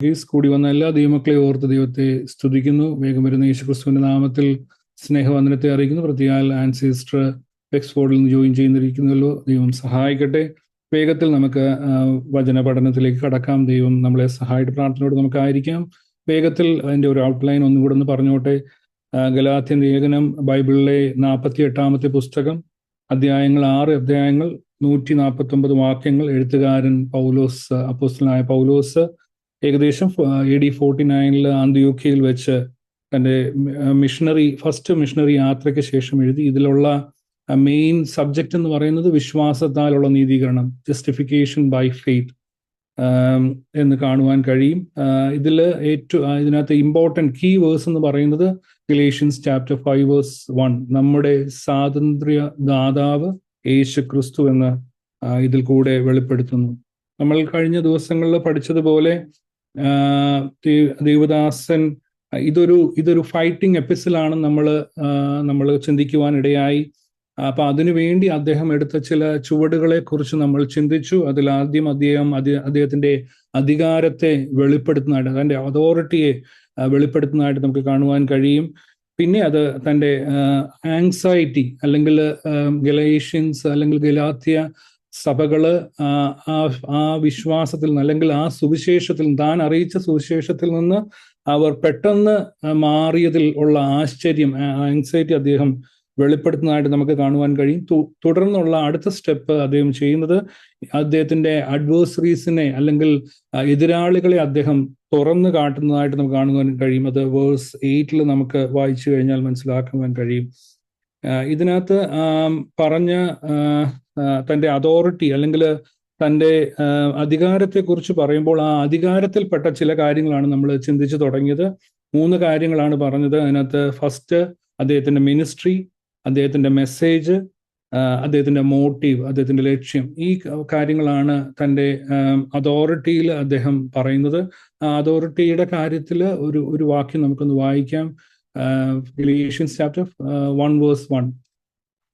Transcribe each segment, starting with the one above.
കൂടി വന്ന എല്ലാ ദൈവമക്കളെ ഓർത്ത് ദൈവത്തെ സ്തുതിക്കുന്നു. വേഗം വരുന്ന യേശുക്രിസ്തുവിന്റെ നാമത്തിൽ സ്നേഹവന്ദനത്തെ അറിയിക്കുന്നു. പ്രത്യേക ആൻസിസ്റ്റർ എക്സ്ഫോർഡിൽ നിന്ന് ജോയിൻ ചെയ്യുന്നിരിക്കുന്നല്ലോ. ദൈവം സഹായിക്കട്ടെ. വേഗത്തിൽ നമുക്ക് വചന പഠനത്തിലേക്ക് കടക്കാം. ദൈവം നമ്മളെ സഹായിട്ട് പ്രാർത്ഥനയോട് നമുക്കായിരിക്കാം. വേഗത്തിൽ അതിൻ്റെ ഒരു ഔട്ട്ലൈൻ ഒന്നും കൂടെ ഒന്ന് പറഞ്ഞോട്ടെ. ഗലാത്യൻ ലേഖനം ബൈബിളിലെ 48-ാമത്തെ പുസ്തകം, അധ്യായങ്ങൾ 6 അധ്യായങ്ങൾ, 149 വാക്യങ്ങൾ. എഴുത്തുകാരൻ പൗലോസ്, അപ്പോസ്തലനായ പൗലോസ് ഏകദേശം AD 49 അന്ത്യോക്യയിൽ വെച്ച് തൻ്റെ ഫസ്റ്റ് മിഷണറി യാത്രയ്ക്ക് ശേഷം എഴുതി. ഇതിലുള്ള മെയിൻ സബ്ജക്റ്റ് എന്ന് പറയുന്നത് വിശ്വാസത്താലുള്ള നീതീകരണം, ജസ്റ്റിഫിക്കേഷൻ ബൈ ഫെയ്ത്ത് എന്ന് കാണുവാൻ കഴിയും. ഇതിനകത്ത് ഇമ്പോർട്ടൻറ്റ് കീ വേഴ്സ് എന്ന് പറയുന്നത് ഗലേഷ്യൻസ് ചാപ്റ്റർ 5 വേഴ്സ് 1, നമ്മുടെ സ്വാതന്ത്ര്യ ദാതാവ് യേശു ക്രിസ്തു എന്ന് ഇതിൽ കൂടെ വെളിപ്പെടുത്തുന്നു. നമ്മൾ കഴിഞ്ഞ ദിവസങ്ങളിൽ പഠിച്ചതുപോലെ ദേവദാസൻ ഇതൊരു ഫൈറ്റിംഗ് എപ്പിസോഡാണ് നമ്മൾ ചിന്തിക്കുവാനിടയായി. അപ്പൊ അതിനുവേണ്ടി അദ്ദേഹം എടുത്ത ചില ചുവടുകളെ കുറിച്ച് നമ്മൾ ചിന്തിച്ചു. അതിലാദ്യം അദ്ദേഹത്തിന്റെ അധികാരത്തെ വെളിപ്പെടുത്തുന്നതായിട്ട്, അതിന്റെ അതോറിറ്റിയെ വെളിപ്പെടുത്തുന്നതായിട്ട് നമുക്ക് കാണുവാൻ കഴിയും. പിന്നെ അത് തൻ്റെ ആങ്സൈറ്റി, അല്ലെങ്കിൽ ഗലേഷ്യൻസ് അല്ലെങ്കിൽ ഗലാത്യ സഭകള് ആ വിശ്വാസത്തിൽ നിന്ന്, അല്ലെങ്കിൽ ആ സുവിശേഷത്തിൽ, താൻ അറിയിച്ച സുവിശേഷത്തിൽ നിന്ന് അവർ പെട്ടെന്ന് മാറിയതിൽ ഉള്ള ആശ്ചര്യം, ആങ്സൈറ്റി അദ്ദേഹം വെളിപ്പെടുത്തുന്നതായിട്ട് നമുക്ക് കാണുവാൻ കഴിയും. തുടർന്നുള്ള അടുത്ത സ്റ്റെപ്പ് അദ്ദേഹം ചെയ്യുന്നത് അദ്ദേഹത്തിന്റെ അഡ്വേഴ്സറീസിനെ, അല്ലെങ്കിൽ എതിരാളികളെ അദ്ദേഹം തുറന്നു കാട്ടുന്നതായിട്ട് നമുക്ക് കാണുവാൻ കഴിയും. അത് വേഴ്സ് 8 നമുക്ക് വായിച്ചു കഴിഞ്ഞാൽ മനസ്സിലാക്കുവാൻ കഴിയും. ഇതിനകത്ത് പറഞ്ഞ തൻ്റെ അതോറിറ്റി, അല്ലെങ്കിൽ തൻ്റെ അധികാരത്തെക്കുറിച്ച് പറയുമ്പോൾ ആ അധികാരത്തിൽപ്പെട്ട ചില കാര്യങ്ങളാണ് നമ്മൾ ചിന്തിച്ചു തുടങ്ങിയത്. 3 കാര്യങ്ങളാണ് പറഞ്ഞത്. അതിനകത്ത് ഫസ്റ്റ് അദ്ദേഹത്തിൻ്റെ മിനിസ്ട്രി, അദ്ദേഹത്തിൻ്റെ മെസ്സേജ്, അദ്ദേഹത്തിൻ്റെ മോട്ടീവ്, അദ്ദേഹത്തിൻ്റെ ലക്ഷ്യം. ഈ കാര്യങ്ങളാണ് തൻ്റെ അതോറിറ്റിയിൽ അദ്ദേഹം പറയുന്നത്. ആ അതോറിറ്റിയുടെ കാര്യത്തിൽ ഒരു വാക്യം നമുക്കൊന്ന് വായിക്കാം. Galatians chapter 1 verse 1.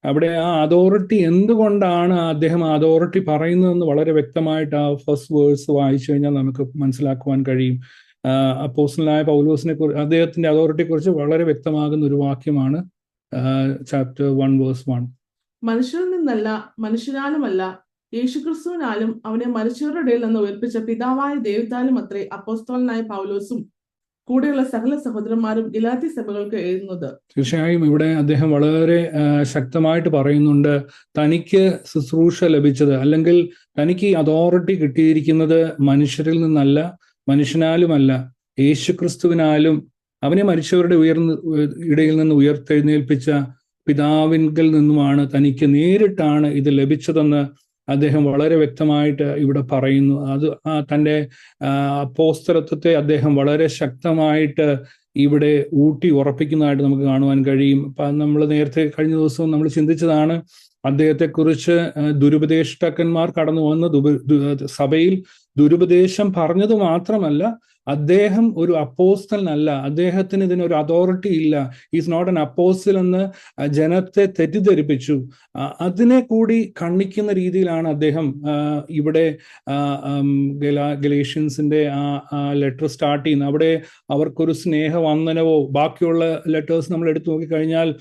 അവിടെ ആ അതോറിറ്റി എന്തുകൊണ്ടാണ് അദ്ദേഹം ആ അതോറിറ്റി പറയുന്നതെന്ന് വളരെ വ്യക്തമായിട്ട് ആ ഫസ്റ്റ് വേഴ്സ് വായിച്ചു കഴിഞ്ഞാൽ നമുക്ക് മനസ്സിലാക്കുവാൻ കഴിയും. അപ്പോസ്തലനായ പൗലോസിനെ കുറിച്ച്, അദ്ദേഹത്തിന്റെ അതോറിറ്റിയെ കുറിച്ച് വളരെ വ്യക്തമാകുന്ന ഒരു വാക്യമാണ് ചാപ്റ്റർ 1 വേഴ്സ് 1. മനുഷ്യരിൽ നിന്നല്ല, മനുഷ്യരാലുമല്ല, യേശുക്രിസ്തുവിനാലും അവനെ മരിച്ചവരുടെ ഇടയിൽ നിന്ന് ഉയർപ്പിച്ച പിതാവായ ദൈവത്താലും അത്രേ അപ്പോസ്തലനായ പൗലോസും കൂടെയുള്ള സകല സഹോദരന്മാരും ഗലാത്യ സഭകൾക്ക് എഴുതുന്നത്. തീർച്ചയായും ഇവിടെ അദ്ദേഹം വളരെ ശക്തമായിട്ട് പറയുന്നുണ്ട്, തനിക്ക് ശുശ്രൂഷ ലഭിച്ചത്, അല്ലെങ്കിൽ തനിക്ക് അതോറിറ്റി കിട്ടിയിരിക്കുന്നത് മനുഷ്യരിൽ നിന്നല്ല, മനുഷ്യനാലുമല്ല, യേശുക്രിസ്തുവിനാലും അവനെ മരിച്ചവരുടെ ഇടയിൽ നിന്ന് ഉയർത്തെഴുന്നേൽപ്പിച്ച പിതാവിൻകിൽ നിന്നുമാണ്, തനിക്ക് നേരിട്ടാണ് ഇത് ലഭിച്ചതെന്ന് അദ്ദേഹം വളരെ വ്യക്തമായിട്ട് ഇവിടെ പറയുന്നു. അത് തൻ്റെ അപ്പോസ്തലത്വത്തെ അദ്ദേഹം വളരെ ശക്തമായിട്ട് ഇവിടെ ഊട്ടി ഉറപ്പിക്കുന്നതായിട്ട് നമുക്ക് കാണുവാൻ കഴിയും. നമ്മൾ നേരത്തെ കഴിഞ്ഞ ദിവസവും നമ്മൾ ചിന്തിച്ചതാണ്, അദ്ദേഹത്തെക്കുറിച്ച് ദുരുപദേഷ്ടാക്കന്മാർ കടന്നു വന്ന് സഭയിൽ ദുരുപദേശം പറഞ്ഞത് മാത്രമല്ല, അദ്ദേഹം ഒരു അപ്പോസ്തലനല്ല, അദ്ദേഹത്തിന് ഇതിനൊരു അതോറിറ്റി ഇല്ല, ഈസ് നോട്ട് എൻ അപ്പോസ്റ്റൽ എന്ന് ജനത്തെ തെറ്റിദ്ധരിപ്പിച്ചു. അതിനെ കൂടി ഖണ്ഡിക്കുന്ന രീതിയിലാണ് അദ്ദേഹം ഇവിടെ ഗലേഷ്യൻസിന്റെ ആ ലെറ്റർ സ്റ്റാർട്ട് ചെയ്യുന്നത്. അവിടെ അവർക്കൊരു സ്നേഹവന്ദനവോ, ബാക്കിയുള്ള ലെറ്റേഴ്സ് നമ്മൾ എടുത്തു നോക്കിക്കഴിഞ്ഞാൽ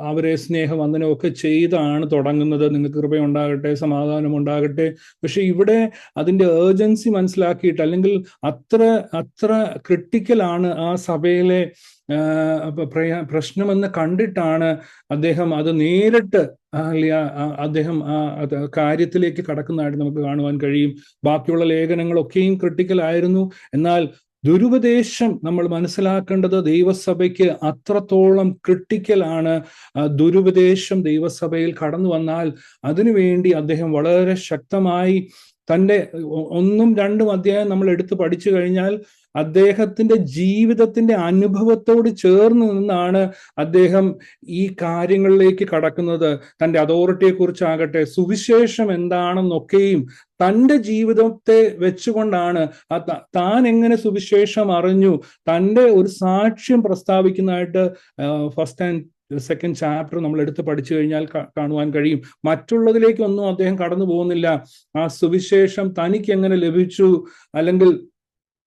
അവരെ സ്നേഹവന്ദനവും ഒക്കെ ചെയ്താണ് തുടങ്ങുന്നത്. നിങ്ങൾക്ക് കൃപയുണ്ടാകട്ടെ, സമാധാനം ഉണ്ടാകട്ടെ. പക്ഷെ ഇവിടെ അതിന്റെ ഏർജൻസി മനസ്സിലാക്കിയിട്ട്, അല്ലെങ്കിൽ അത്ര ക്രിട്ടിക്കലാണ് ആ സഭയിലെ പ്രശ്നമെന്ന് കണ്ടിട്ടാണ് അദ്ദേഹം അത് നേരിട്ട് അദ്ദേഹം കാര്യത്തിലേക്ക് കടക്കുന്നതായിട്ട് നമുക്ക് കാണുവാൻ കഴിയും. ബാക്കിയുള്ള ലേഖനങ്ങളൊക്കെയും ക്രിട്ടിക്കൽ ആയിരുന്നു. എന്നാൽ ദുരുപദേശം നമ്മൾ മനസ്സിലാക്കേണ്ടത് ദൈവസഭയ്ക്ക് അത്രത്തോളം ക്രിട്ടിക്കലാണ്. ദുരുപദേശം ദൈവസഭയിൽ കടന്നു വന്നാൽ അതിനുവേണ്ടി അദ്ദേഹം വളരെ ശക്തമായി തൻ്റെ 1ഉം 2ഉം അധ്യായം നമ്മൾ എടുത്ത് പഠിച്ചു കഴിഞ്ഞാൽ അദ്ദേഹത്തിന്റെ ജീവിതത്തിന്റെ അനുഭവത്തോട് ചേർന്ന് നിന്നാണ് അദ്ദേഹം ഈ കാര്യങ്ങളിലേക്ക് കടക്കുന്നത്. തൻ്റെ അതോറിറ്റിയെ കുറിച്ചാകട്ടെ, സുവിശേഷം എന്താണെന്നൊക്കെയും തൻ്റെ ജീവിതത്തെ വെച്ചുകൊണ്ടാണ്, താൻ എങ്ങനെ സുവിശേഷം അറിഞ്ഞു, തൻ്റെ ഒരു സാക്ഷ്യം പ്രസ്താവിക്കുന്നതായിട്ട് ഫസ്റ്റ് ആൻഡ് സെക്കൻഡ് ചാപ്റ്റർ നമ്മൾ എടുത്ത് പഠിച്ചു കഴിഞ്ഞാൽ കാണുവാൻ കഴിയും. മറ്റുള്ളതിലേക്കൊന്നും അദ്ദേഹം കടന്നു പോകുന്നില്ല. ആ സുവിശേഷം തനിക്ക് എങ്ങനെ ലഭിച്ചു, അല്ലെങ്കിൽ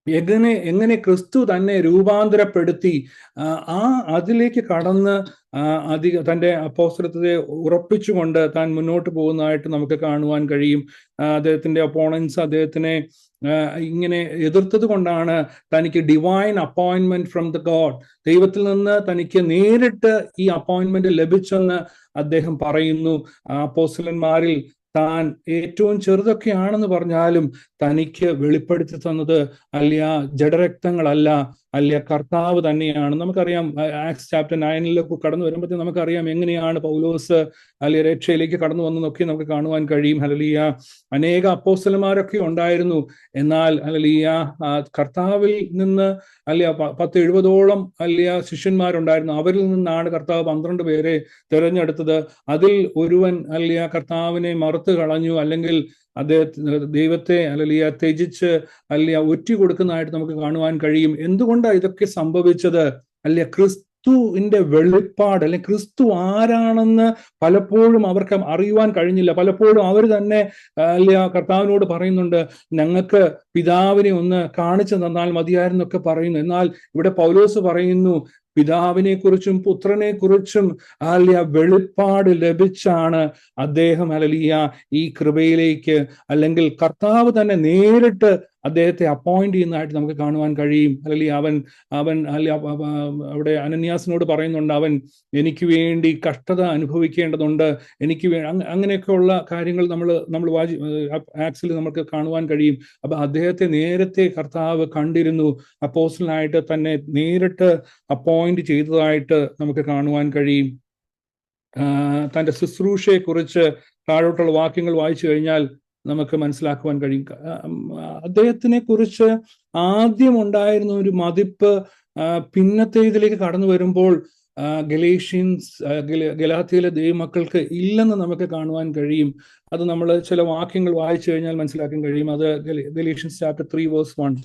എങ്ങനെ ക്രിസ്തു തന്നെ രൂപാന്തരപ്പെടുത്തി ആ അതിലേക്ക് കടന്ന് തൻ്റെ അപ്പോസ്തലത്വത്തെ ഉറപ്പിച്ചുകൊണ്ട് താൻ മുന്നോട്ട് പോകുന്നതായിട്ട് നമുക്ക് കാണുവാൻ കഴിയും. അദ്ദേഹത്തിന്റെ ഒപ്പോണൻസ് അദ്ദേഹത്തിനെ ഇങ്ങനെ എതിർത്തത് കൊണ്ടാണ് തനിക്ക് divine appointment from the God, ദൈവത്തിൽ നിന്ന് തനിക്ക് നേരിട്ട് ഈ അപ്പോയിന്റ്മെന്റ് ലഭിച്ചെന്ന് അദ്ദേഹം പറയുന്നു. അപ്പോസ്തലന്മാരിൽ താൻ ഏറ്റവും ചെറുതൊക്കെയാണെന്ന് പറഞ്ഞാലും തനിക്ക് വെളിപ്പെടുത്തി തന്നത് അല്ല ജഡരക്തങ്ങളല്ല, അല്ല കർത്താവ് തന്നെയാണ്. നമുക്കറിയാം ആക്സ് ചാപ്റ്റർ 9 കടന്നു വരുമ്പോഴത്തേക്കും നമുക്കറിയാം എങ്ങനെയാണ് പൗലോസ് അല്ലെ രക്ഷയിലേക്ക് കടന്നു വന്നതൊക്കെ നമുക്ക് കാണുവാൻ കഴിയും. ഹല്ലേലൂയ. അനേക അപ്പോസ്തലന്മാരൊക്കെ ഉണ്ടായിരുന്നു, എന്നാൽ ഹല്ലേലൂയ കർത്താവിൽ നിന്ന് അല്ലെ 70-80 അല്ലെ ശിഷ്യന്മാരുണ്ടായിരുന്നു. അവരിൽ നിന്നാണ് കർത്താവ് 12 പേരെ തിരഞ്ഞെടുത്തത്. അതിൽ ഒരുവൻ അല്ലെ കർത്താവിനെ മറുത്തു കളഞ്ഞു, അല്ലെങ്കിൽ ദൈവത്തെ അല്ലെങ്കിൽ ത്യജിച്ച് അല്ലെങ്കിൽ ഒറ്റി കൊടുക്കുന്നതായിട്ട് നമുക്ക് കാണുവാൻ കഴിയും. എന്തുകൊണ്ടാണ് ഇതൊക്കെ സംഭവിച്ചത്? അല്ലെ ക്രിസ്തുവിന്റെ വെളിപ്പാട്, അല്ലെങ്കിൽ ക്രിസ്തു ആരാണെന്ന് പലപ്പോഴും അവർക്ക് അറിയുവാൻ കഴിഞ്ഞില്ല. പലപ്പോഴും അവർ തന്നെ അല്ലെ കർത്താവിനോട് പറയുന്നുണ്ട്, ഞങ്ങൾക്ക് പിതാവിനെ ഒന്ന് കാണിച്ചു തന്നാൽ മതിയായിരുന്നൊക്കെ പറയുന്നു. എന്നാൽ ഇവിടെ പൗലോസ് പറയുന്നു, പിതാവിനെ കുറിച്ചും പുത്രനെ കുറിച്ചും അല്ലെ വെളിപ്പാട് ലഭിച്ചാണ് അദ്ദേഹം അല്ലിയ ഈ കൃപയിലേക്ക്, അല്ലെങ്കിൽ കർത്താവ് തന്നെ നേരിട്ട് അദ്ദേഹത്തെ അപ്പോയിന്റ് ചെയ്യുന്നതായിട്ട് നമുക്ക് കാണുവാൻ കഴിയും. അല്ലെങ്കിൽ അവൻ അവിടെ അനന്യാസിനോട് പറയുന്നുണ്ട്, അവൻ എനിക്ക് വേണ്ടി കഷ്ടത അനുഭവിക്കേണ്ടതുണ്ട്, എനിക്ക് അങ്ങനെയൊക്കെയുള്ള കാര്യങ്ങൾ നമ്മൾ ആക്സിൽ നമുക്ക് കാണുവാൻ കഴിയും. അപ്പൊ അദ്ദേഹത്തെ നേരത്തെ കർത്താവ് കണ്ടിരുന്നു, അപ്പോസ്റ്റലനായിട്ട് തന്നെ നേരിട്ട് അപ്പോയിന്റ് ചെയ്തതായിട്ട് നമുക്ക് കാണുവാൻ കഴിയും. തൻ്റെ ശുശ്രൂഷയെ കുറിച്ച് താഴോട്ടുള്ള വാക്യങ്ങൾ വായിച്ചു കഴിഞ്ഞാൽ നമുക്ക് മനസ്സിലാക്കുവാൻ കഴിയും. അദ്ദേഹത്തിനെ കുറിച്ച് ആദ്യം ഉണ്ടായിരുന്ന ഒരു മതിപ്പ് പിന്നത്തെ ഇതിലേക്ക് കടന്നു വരുമ്പോൾ ഗലാത്യയിലെ ദൈവമക്കൾക്ക് ഇല്ലെന്ന് നമുക്ക് കാണുവാൻ കഴിയും. അത് നമ്മൾ ചില വാക്യങ്ങൾ വായിച്ചു കഴിഞ്ഞാൽ മനസ്സിലാക്കാൻ കഴിയും. അത് ഗലേഷ്യൻസ് ചാപ്റ്റർ 3:1.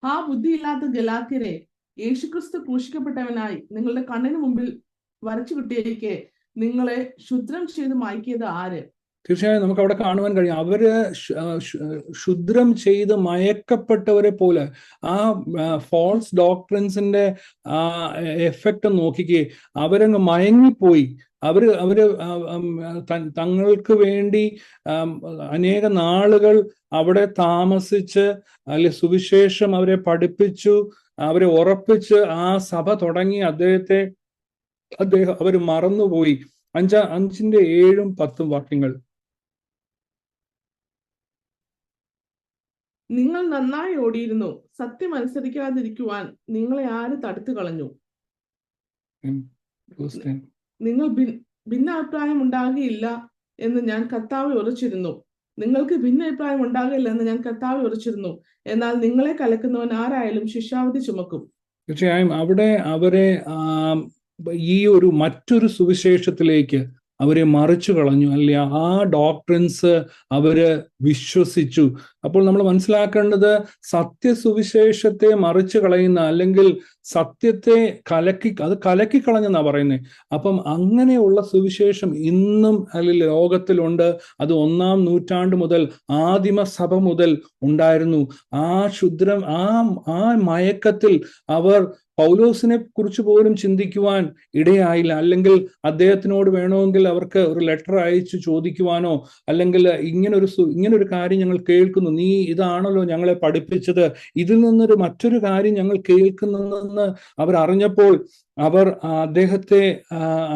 ആ ബുദ്ധിയില്ലാത്ത ഗലാത്യരെ, യേശുക്രിസ്തു ക്രൂശിക്കപ്പെട്ടവനായി നിങ്ങളുടെ കണ്ണിന് മുമ്പിൽ വരച്ചു കിട്ടിയിരിക്കെ നിങ്ങളെ ക്ഷുദ്രം ചെയ്ത് മയക്കിയത് ആര്? തീർച്ചയായും നമുക്ക് അവിടെ കാണുവാൻ കഴിയും, അവര് ക്ഷുദ്രം ചെയ്ത് മയക്കപ്പെട്ടവരെ പോലെ ആ ഫോൾസ് ഡോക്ട്രിൻസിന്റെ എഫക്റ്റ് നോക്കിക്കേ, അവരങ്ങ് മയങ്ങിപ്പോയി. അവര് തങ്ങൾക്ക് വേണ്ടി അനേക നാളുകൾ അവിടെ താമസിച്ച് അല്ലെ സുവിശേഷം അവരെ പഠിപ്പിച്ചു, അവരെ ഉറപ്പിച്ച് ആ സഭ തുടങ്ങി അവർ മറന്നുപോയി. 5:7-10 വാക്യങ്ങൾ. നിങ്ങൾ നന്നായി ഓടിയിരുന്നു, സത്യം അനുസരിക്കാതിരിക്കുവാൻ നിങ്ങളെ ആര് തടുത്തു കളഞ്ഞു? നിങ്ങൾ ഭിന്നാഭിപ്രായം ഉണ്ടാകുകയില്ല എന്ന് ഞാൻ കർത്താവിൽ ഉറച്ചിരുന്നു. നിങ്ങൾക്ക് ഭിന്നാഭിപ്രായം ഉണ്ടാകില്ല എന്ന് ഞാൻ കർത്താവിൽ ഉറച്ചിരുന്നു. എന്നാൽ നിങ്ങളെ കലക്കുന്നവൻ ആരായാലും ശിക്ഷാവിധി ചുമക്കും. തീർച്ചയായും അവിടെ അവരെ ഈ ഒരു മറ്റൊരു സുവിശേഷത്തിലേക്ക് അവരെ മറിച്ചു കളഞ്ഞു, അല്ലെ ആ ഡോക്ട്രിൻസ് അവര് വിശ്വസിച്ചു. അപ്പോൾ നമ്മൾ മനസ്സിലാക്കേണ്ടത്, സത്യസുവിശേഷത്തെ മറിച്ചു കളയുന്ന, അല്ലെങ്കിൽ സത്യത്തെ കലക്കിക്കളഞ്ഞെന്നാ പറയുന്നത്. അപ്പം അങ്ങനെയുള്ള സുവിശേഷം ഇന്നും അല്ലെങ്കിൽ ലോകത്തിലുണ്ട്. അത് 1-ാം നൂറ്റാണ്ട് മുതൽ, ആദിമ സഭ മുതൽ ഉണ്ടായിരുന്നു. ആ ക്ഷുദ്രം, ആ മയക്കത്തിൽ അവർ പൗലോസിനെ കുറിച്ച് പോലും ചിന്തിക്കുവാൻ ഇടയായില്ല. അല്ലെങ്കിൽ അദ്ദേഹത്തിനോട് വേണമെങ്കിൽ അവർക്ക് ഒരു ലെറ്റർ അയച്ചു ചോദിക്കുവാനോ, അല്ലെങ്കിൽ ഇങ്ങനൊരു കാര്യം ഞങ്ങൾ കേൾക്കുന്നു, നീ ഇതാണല്ലോ ഞങ്ങളെ പഠിപ്പിച്ചത്, ഇതിൽ നിന്നൊരു മറ്റൊരു കാര്യം ഞങ്ങൾ കേൾക്കുന്നെന്ന് അവർ അറിഞ്ഞപ്പോൾ അവർ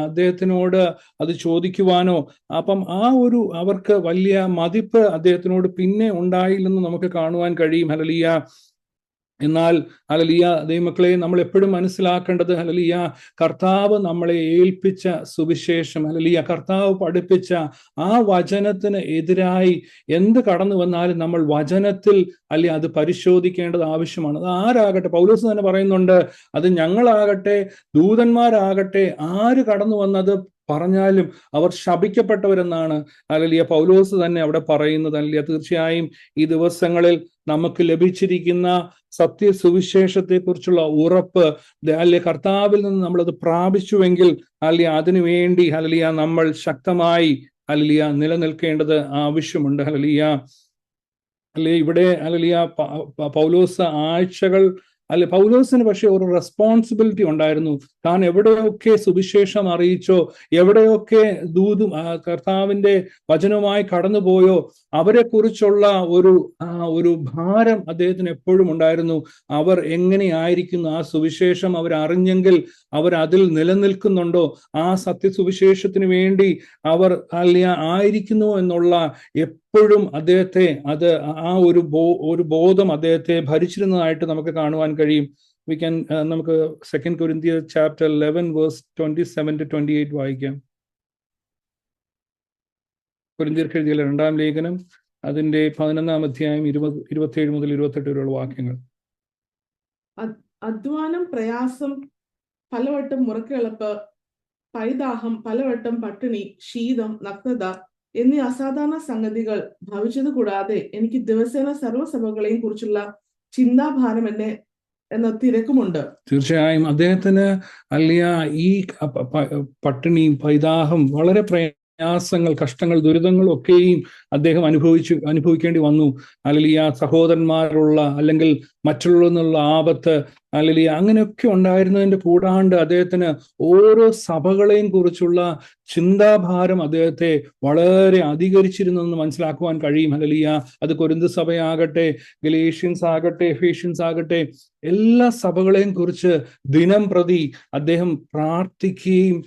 അദ്ദേഹത്തിനോട് അത് ചോദിക്കുവാനോ, അപ്പം അവർക്ക് വലിയ മതിപ്പ് അദ്ദേഹത്തിനോട് പിന്നെ ഉണ്ടായില്ലെന്ന് നമുക്ക് കാണുവാൻ കഴിയും. ഹല്ലേലൂയ. എന്നാൽ ഹല്ലേലൂയ ദൈവമക്കളെ, നമ്മൾ എപ്പോഴും മനസ്സിലാക്കേണ്ടത്, ഹല്ലേലൂയ കർത്താവ് നമ്മളെ ഏൽപ്പിച്ച സുവിശേഷം, ഹല്ലേലൂയ കർത്താവ് പഠിപ്പിച്ച ആ വചനത്തിന് എതിരായി എന്ത് കടന്നു വന്നാലും നമ്മൾ വചനത്തിൽ അത് പരിശോധിക്കേണ്ടത് ആവശ്യമാണ്. അത് ആരാകട്ടെ, പൗലോസ് തന്നെ പറയുന്നുണ്ട്, അത് ഞങ്ങളാകട്ടെ ദൂതന്മാരാകട്ടെ ആര് കടന്നു വന്നത് പറഞ്ഞാലും അവർ ശപിക്കപ്പെട്ടവരെന്നാണ് ഹല്ലേലൂയ പൗലോസ് തന്നെ അവിടെ പറയുന്നത്. ഹല്ലേലൂയ. തീർച്ചയായും ഈ ദിവസങ്ങളിൽ നമുക്ക് ലഭിച്ചിരിക്കുന്ന സത്യസുവിശേഷത്തെ കുറിച്ചുള്ള ഉറപ്പ്, അല്ലെ കർത്താവിൽ നിന്ന് നമ്മളത് പ്രാപിച്ചുവെങ്കിൽ അതിനു വേണ്ടി ഹല്ലേലൂയ നമ്മൾ ശക്തമായി ഹല്ലേലൂയ നിലനിൽക്കേണ്ടത് ആവശ്യമുണ്ട്. ഹല്ലേലൂയ. അല്ലെ ഇവിടെ അല്ലെ പൗലോസ് ആഴ്ചകൾ അല്ലെ പൗലോസിന് പക്ഷെ ഒരു റെസ്പോൺസിബിലിറ്റി ഉണ്ടായിരുന്നു. താൻ എവിടെയൊക്കെ സുവിശേഷം അറിയിച്ചോ, എവിടെയൊക്കെ കർത്താവിന്റെ വചനവുമായി കടന്നുപോയോ, അവരെ കുറിച്ചുള്ള ഒരു ഭാരം അദ്ദേഹത്തിന് എപ്പോഴും ഉണ്ടായിരുന്നു. അവർ എങ്ങനെയായിരിക്കുന്നു, ആ സുവിശേഷം അവർ അറിഞ്ഞെങ്കിൽ അവർ അതിൽ നിലനിൽക്കുന്നുണ്ടോ, ആ സത്യസുവിശേഷത്തിന് വേണ്ടി അവർ ആയിരിക്കുന്നു എന്നുള്ള എപ്പോഴും അദ്ദേഹത്തെ ആ ഒരു ബോധം അദ്ദേഹത്തെ ഭരിച്ചിരുന്നതായിട്ട് നമുക്ക് കാണുവാൻ കഴിയും. നമുക്ക് 2 Corinthians chapter 11 verse 27 to 28 വായിക്കാം. കൊരിന്ത്യർക്ക് എഴുതിയ 2-ാം ലേഖനം അതിന്റെ 11-ാം അധ്യായം 27 മുതൽ 28 വരെയുള്ള വാക്യങ്ങൾ. അധ്വാനം, പ്രയാസം, പലവട്ടം മുറക്കിളപ്പ്, പൈദാഹം, പലവട്ടം പട്ടിണി, ശീതം, നഗ്നത എന്നീ അസാധാരണ സംഗതികൾ ഭവിച്ചത് കൂടാതെ എനിക്ക് ദിവസേന സർവ്വസഭകളെയും കുറിച്ചുള്ള ചിന്താഭാരം എന്ന തിരക്കുമുണ്ട്. തീർച്ചയായും അദ്ദേഹത്തിന് ഈ പട്ടിണി, പൈദാഹം, വളരെ പ്രയാസങ്ങൾ, കഷ്ടങ്ങൾ, ദുരിതങ്ങൾ ഒക്കെയും അദ്ദേഹം അനുഭവിക്കേണ്ടി വന്നു. സഹോദരന്മാരുള്ള അല്ലെങ്കിൽ മറ്റുള്ള ആപത്ത് അങ്ങനെയൊക്കെ ഉണ്ടായിരുന്നതിന്റെ കൂടാണ്ട് അദ്ദേഹത്തിന് ഓരോ സഭകളെയും കുറിച്ചുള്ള ചിന്താഭാരം അദ്ദേഹത്തെ വളരെ അധികരിച്ചിരുന്നെന്ന് മനസ്സിലാക്കുവാൻ കഴിയും. അത് കൊരിന്ത് സഭയാകട്ടെ, ഗലേഷ്യൻസ് ആകട്ടെ, എഫേഷ്യൻസ് ആകട്ടെ, എല്ലാ സഭകളെയും കുറിച്ച് ദിനം പ്രതി അദ്ദേഹം പ്രാർത്ഥിക്കുകയും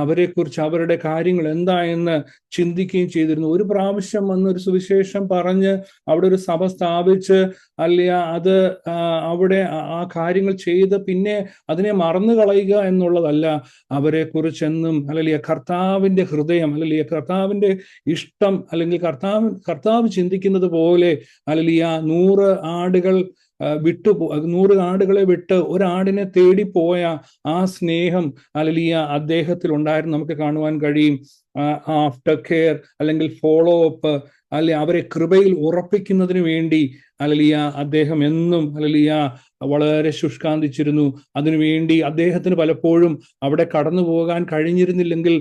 അവരെ കുറിച്ച്, അവരുടെ കാര്യങ്ങൾ എന്തായെന്ന് ചിന്തിക്കുകയും ചെയ്തിരുന്നു. ഒരു പ്രാവശ്യം വന്നൊരു സുവിശേഷം പറഞ്ഞ് അവിടെ ഒരു സഭ സ്ഥാപിച്ച് അത് അവിടെ ആ കാര്യങ്ങൾ ചെയ്ത് പിന്നെ അതിനെ മറന്നു കളയുക എന്നുള്ളതല്ല. അവരെ കുറിച്ചെന്നും കർത്താവിന്റെ ഹൃദയം, കർത്താവിന്റെ ഇഷ്ടം, അല്ലെങ്കിൽ കർത്താവ് ചിന്തിക്കുന്നത് പോലെ 100 ആടുകളെ വിട്ട് ഒരാടിനെ തേടിപ്പോയ ആ സ്നേഹം അദ്ദേഹത്തിൽ ഉണ്ടായിരുന്നു നമുക്ക് കാണുവാൻ കഴിയും. ആഫ്റ്റർ കെയർ അല്ലെങ്കിൽ ഫോളോ അപ്പ്, അവരെ കൃപയിൽ ഉറപ്പിക്കുന്നതിന് വേണ്ടി അദ്ദേഹം എന്നും വളരെ ശുഷ്കാന്തിച്ചിരുന്നു. അതിനുവേണ്ടി അദ്ദേഹത്തിന് പലപ്പോഴും അവിടെ കടന്നു പോകാൻ കഴിഞ്ഞിരുന്നില്ലെങ്കിൽ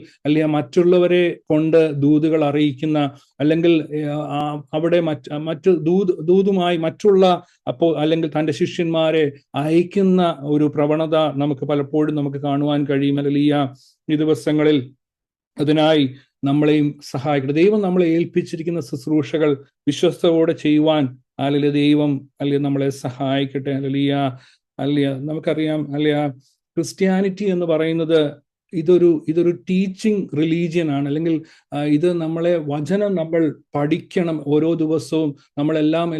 മറ്റുള്ളവരെ കൊണ്ട് ദൂതുകൾ അറിയിക്കുന്ന, അല്ലെങ്കിൽ അവിടെ ദൂതുമായി മറ്റുള്ള അല്ലെങ്കിൽ തൻ്റെ ശിഷ്യന്മാരെ അയക്കുന്ന ഒരു പ്രവണത നമുക്ക് പലപ്പോഴും നമുക്ക് കാണുവാൻ കഴിയും. ഈ ദിവസങ്ങളിൽ അതിനായി നമ്മളെയും സഹായിക്കട്ടെ. ദൈവം നമ്മളെ ഏൽപ്പിച്ചിരിക്കുന്ന ശുശ്രൂഷകൾ വിശ്വസ്തയോടെ ചെയ്യുവാൻ ദൈവം നമ്മളെ സഹായിക്കട്ടെ. നമുക്കറിയാം ക്രിസ്ത്യാനിറ്റി എന്ന് പറയുന്നത് ഇതൊരു ടീച്ചിങ് റിലീജിയൻ ആണ്. അല്ലെങ്കിൽ ഇത് നമ്മളെ വചനം നമ്മൾ പഠിക്കണം. ഓരോ ദിവസവും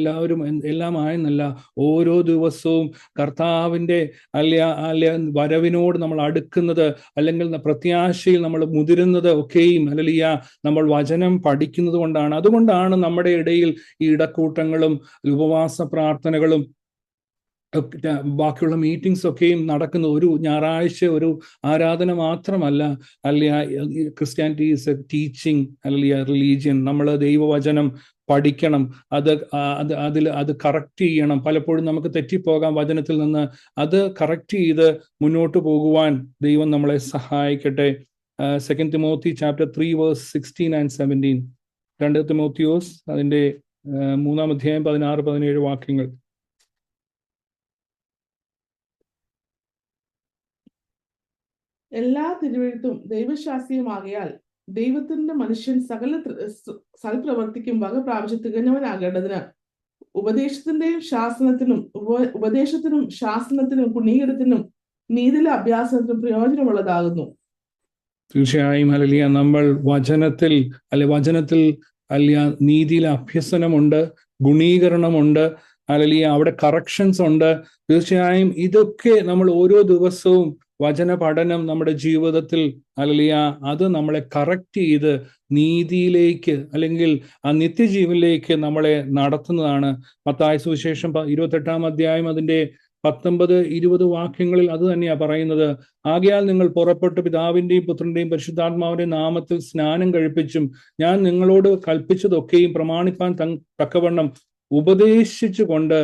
എല്ലാവരും എല്ലാം ആയെന്നല്ല, ഓരോ ദിവസവും കർത്താവിൻ്റെ വരവിനോട് നമ്മൾ അടുക്കുന്നത്, അല്ലെങ്കിൽ പ്രത്യാശയിൽ നമ്മൾ മുതിരുന്നത് ഒക്കെയും നമ്മൾ വചനം പഠിക്കുന്നത് കൊണ്ടാണ്. അതുകൊണ്ടാണ് നമ്മുടെ ഇടയിൽ ഈ ഇടക്കൂട്ടങ്ങളും ഉപവാസ പ്രാർത്ഥനകളും ബാക്കിയുള്ള മീറ്റിംഗ്സ് ഒക്കെയും നടക്കുന്ന. ഒരു ഞായറാഴ്ച ഒരു ആരാധന മാത്രമല്ല. Christianity is A teaching religion. നമ്മൾ ദൈവവചനം പഠിക്കണം, അത് കറക്റ്റ് ചെയ്യണം. പലപ്പോഴും നമുക്ക് തെറ്റിപ്പോകാം വചനത്തിൽ നിന്ന്. അത് കറക്റ്റ് ചെയ്ത് മുന്നോട്ട് പോകുവാൻ ദൈവം നമ്മളെ സഹായിക്കട്ടെ. 2 Timothy chapter 3 verse 16 and 17. 2 Timotheos അതിന്റെ 3-ാം അധ്യായം 16-17 വാക്യങ്ങൾ. എല്ലാ തിരുവെഴുത്തും ദൈവശാസ്ത്രീയമാകയാൽ ദൈവത്തിന്റെ മനുഷ്യൻ സകല സൽപ്രവർത്തിക്കും വക പ്രാപിച്ച് തികഞ്ഞവനാകേണ്ടതിന് ഉപദേശത്തിന്റെയും ശാസനത്തിനും പുണ്യീകരണത്തിനും നീതിയിലെ അഭ്യാസത്തിനും പ്രയോജനമുള്ളതാകുന്നു. തീർച്ചയായും നമ്മൾ വചനത്തിൽ നീതിയിലെ അഭ്യസനമുണ്ട്, ഗുണീകരണമുണ്ട്, അവിടെ കറക്ഷൻസ് ഉണ്ട്. തീർച്ചയായും ഇതൊക്കെ നമ്മൾ ഓരോ ദിവസവും വചന പഠനം നമ്മുടെ ജീവിതത്തിൽ അത് നമ്മളെ കറക്റ്റ് ചെയ്ത് നീതിയിലേക്ക് അല്ലെങ്കിൽ ആ നിത്യജീവനിലേക്ക് നമ്മളെ നടത്തുന്നതാണ്. മത്തായി സുവിശേഷം 28-ാം അധ്യായം അതിന്റെ 19-20 വാക്യങ്ങളിൽ അത് തന്നെയാ പറയുന്നത്. ആകയാൽ നിങ്ങൾ പുറപ്പെട്ട് പിതാവിന്റെയും പുത്രന്റെയും പരിശുദ്ധാത്മാവിന്റെയും നാമത്തിൽ സ്നാനം കഴിപ്പിച്ചും ഞാൻ നിങ്ങളോട് കൽപ്പിച്ചതൊക്കെയും പ്രമാണിപ്പാൻ തക്കവണ്ണം ഉപദേശിച്ചു കൊണ്ട്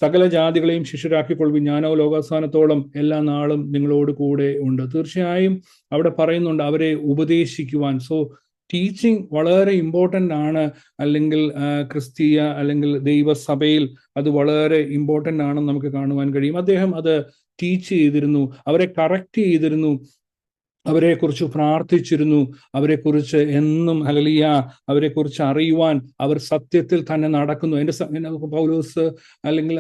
സകല ജാതികളെയും ശിഷ്യരാക്കിക്കൊള്ളുവിൻ, ഞാനോ ലോകാവസാനത്തോളം എല്ലാ നാളും നിങ്ങളോട് കൂടെ ഉണ്ട്. തീർച്ചയായും അവിടെ പറയുന്നുണ്ട് അവരെ ഉപദേശിക്കുവാൻ. സോ ടീച്ചിങ് വളരെ ഇമ്പോർട്ടൻ്റ് ആണ്. അല്ലെങ്കിൽ ക്രിസ്തീയ അല്ലെങ്കിൽ ദൈവസഭയിൽ അത് വളരെ ഇമ്പോർട്ടൻ്റ് ആണെന്ന് നമുക്ക് കാണുവാൻ കഴിയും. അദ്ദേഹം അത് ടീച്ച് ചെയ്തിരുന്നു, അവരെ കറക്റ്റ് ചെയ്തിരുന്നു, അവരെക്കുറിച്ച് പ്രാർത്ഥിച്ചിരുന്നു, അവരെക്കുറിച്ച് എന്നും ഹല്ലേലൂയ അവരെക്കുറിച്ച് അറിയുവാൻ അവർ സത്യത്തിൽ തന്നെ നടക്കുന്നു. എൻ്റെ പൗലോസ് അല്ലെങ്കിൽ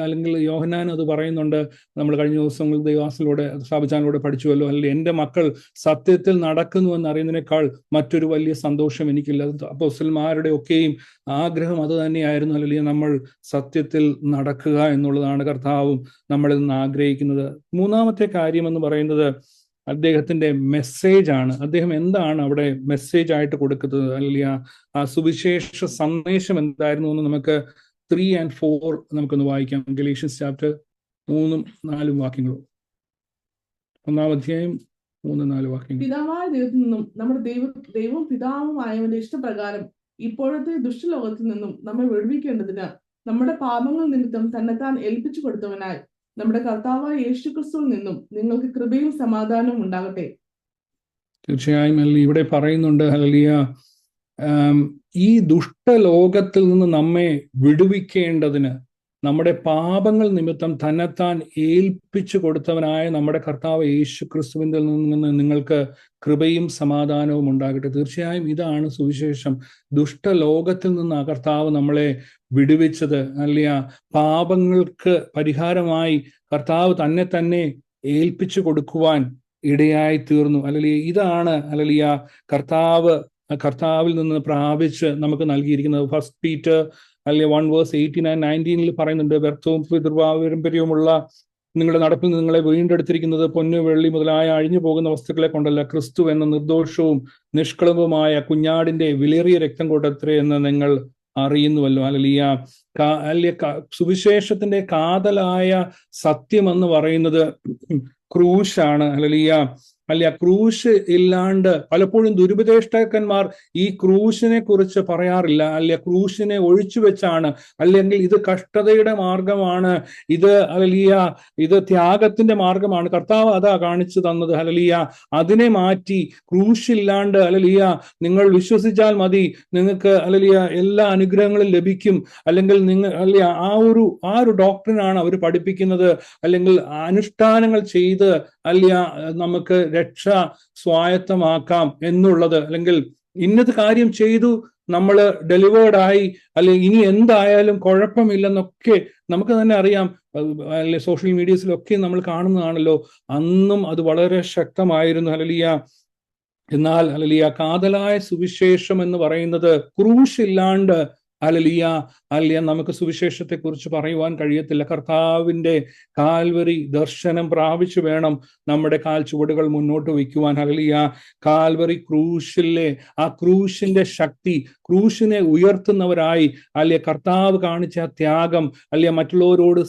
യോഹന്നാൻ അത് പറയുന്നുണ്ട്. നമ്മൾ കഴിഞ്ഞ ദിവസങ്ങൾ ദൈവാസിലൂടെ സ്ഥാപിച്ചാനിലൂടെ പഠിച്ചുവല്ലോ, അല്ലെങ്കിൽ എൻ്റെ മക്കൾ സത്യത്തിൽ നടക്കുന്നു എന്നറിയുന്നതിനേക്കാൾ മറ്റൊരു വലിയ സന്തോഷം എനിക്കില്ല. അപ്പോസ്തലന്മാരുടെ ഒക്കെയും ആഗ്രഹം അത് തന്നെയായിരുന്നു. ഹല്ലേലൂയ നമ്മൾ സത്യത്തിൽ നടക്കുക എന്നുള്ളതാണ് കർത്താവും നമ്മളിൽ നിന്ന് ആഗ്രഹിക്കുന്നത്. മൂന്നാമത്തെ കാര്യം എന്ന് പറയുന്നത് അദ്ദേഹത്തിന്റെ മെസ്സേജ് ആണ്. അദ്ദേഹം എന്താണ് അവിടെ മെസ്സേജ് ആയിട്ട് കൊടുക്കുന്നത്, അല്ലെങ്കിൽ ആ സുവിശേഷ സന്ദേശം എന്തായിരുന്നു എന്ന് നമുക്ക് 3 and 4 നമുക്കൊന്ന് വായിക്കാം. Galatians chapter 3-4 വാക്യങ്ങളും. 1-ാം അധ്യായം 3-4 വാക്യങ്ങൾ. പിതാവായ ദൈവത്തിൽ നിന്നും നമ്മുടെ ദൈവവും പിതാവുമായവന്റെ ഇഷ്ടപ്രകാരം ഇപ്പോഴത്തെ ദുഷ്ടലോകത്തിൽ നിന്നും നമ്മെ വിടുവിക്കേണ്ടതിന് നമ്മുടെ പാപങ്ങൾ നിമിത്തം തന്നെത്താൻ ഏൽപ്പിച്ചു കൊടുത്തവനായി നമ്മുടെ കർത്താവായ യേശുക്രിസ്തുവിൽ നിന്നും നിങ്ങൾക്ക് കൃപയും സമാധാനവും ഉണ്ടാകട്ടെ. തീർച്ചയായും ഇവിടെ പറയുന്നുണ്ട് ഹല്ലേലൂയ, ഈ ദുഷ്ടലോകത്തിൽ നിന്ന് നമ്മെ വിടുവിക്കേണ്ടതിന് നമ്മുടെ പാപങ്ങൾ നിമിത്തം തന്നെത്താൻ ഏൽപ്പിച്ചു കൊടുത്തവനായ നമ്മുടെ കർത്താവ് യേശുക്രിസ്തുവിൽ നിന്ന് നിങ്ങൾക്ക് കൃപയും സമാധാനവും ഉണ്ടാകട്ടെ. തീർച്ചയായും ഇതാണ് സുവിശേഷം. ദുഷ്ടലോകത്തിൽ നിന്ന് ആ കർത്താവ് നമ്മളെ വിടുവിച്ചത്, അല്ല പാപങ്ങൾക്ക് പരിഹാരമായി കർത്താവ് തന്നെ ഏൽപ്പിച്ചു കൊടുക്കുവാൻ ഇടയായി തീർന്നു. അല്ലെങ്കിൽ ഇതാണ് അല്ലെങ്കിൽ കർത്താവിൽ നിന്ന് പ്രാപിച്ച് നമുക്ക് നൽകിയിരിക്കുന്നത്. 1 Peter 1:18-19 പറയുന്നുണ്ട്, വ്യർത്ഥവും പിതൃപാരമ്പര്യവുമുള്ള നിങ്ങളുടെ നടപ്പിൽ നിങ്ങളെ വീണ്ടെടുത്തിരിക്കുന്നത് പൊന്നു വെള്ളി മുതലായ അഴിഞ്ഞു പോകുന്ന വസ്തുക്കളെ കൊണ്ടല്ല, ക്രിസ്തു എന്ന നിർദോഷവും നിഷ്കളങ്കവുമായ കുഞ്ഞാടിന്റെ വിലയേറിയ രക്തം കൊണ്ടത്രേ എന്ന് നിങ്ങൾ അറിയുന്നുവല്ലോ. സുവിശേഷത്തിന്റെ കാതലായ സത്യം എന്ന് പറയുന്നത് ക്രൂശാണ്. ക്രൂശ് ഇല്ലാണ്ട് പലപ്പോഴും ദുരുപദേഷ്ടകന്മാർ ഈ ക്രൂശിനെ കുറിച്ച് പറയാറില്ല. ക്രൂശിനെ ഒഴിച്ചു വെച്ചാണ്, അല്ലെങ്കിൽ ഇത് കഷ്ടതയുടെ മാർഗമാണ്, ഇത് ത്യാഗത്തിന്റെ മാർഗമാണ്. കർത്താവ് അതാ കാണിച്ചു തന്നത്. അതിനെ മാറ്റി ക്രൂശില്ലാണ്ട് നിങ്ങൾ വിശ്വസിച്ചാൽ മതി, നിങ്ങൾക്ക് എല്ലാ അനുഗ്രഹങ്ങളും ലഭിക്കും, അല്ലെങ്കിൽ നിങ്ങൾ ആ ഒരു ഡോക്ടറിനാണ് അവർ പഠിപ്പിക്കുന്നത്. അല്ലെങ്കിൽ അനുഷ്ഠാനങ്ങൾ ചെയ്ത് നമുക്ക് രക്ഷ സ്വായത്തമാക്കാം എന്നുള്ളത്, അല്ലെങ്കിൽ ഇന്നത് കാര്യം ചെയ്തു നമ്മൾ ഡെലിവേർഡ് ആയി, അല്ലെങ്കിൽ ഇനി എന്തായാലും കുഴപ്പമില്ലെന്നൊക്കെ നമുക്ക് തന്നെ അറിയാം. സോഷ്യൽ മീഡിയസിലൊക്കെ നമ്മൾ കാണുന്നതാണല്ലോ. അന്നും അത് വളരെ ശക്തമായിരുന്നു. എന്നാൽ കാതലായ സുവിശേഷം എന്ന് പറയുന്നത് ക്രൂശില്ലാണ്ട് നമുക്ക് സുവിശേഷത്തെ കുറിച്ച് പറയുവാൻ കഴിയത്തില്ല. കർത്താവിന്റെ കാൽവരി ദർശനം പ്രാപിച്ചു വേണം നമ്മുടെ കാൽച്ചുവടുകൾ മുന്നോട്ട് വയ്ക്കുവാൻ. കാൽവരി ക്രൂശിലെ ആ ക്രൂശിന്റെ ശക്തി, ക്രൂശിനെ ഉയർത്തുന്നവരായി കർത്താവ് കാണിച്ച ത്യാഗം, മറ്റുള്ളവരോട്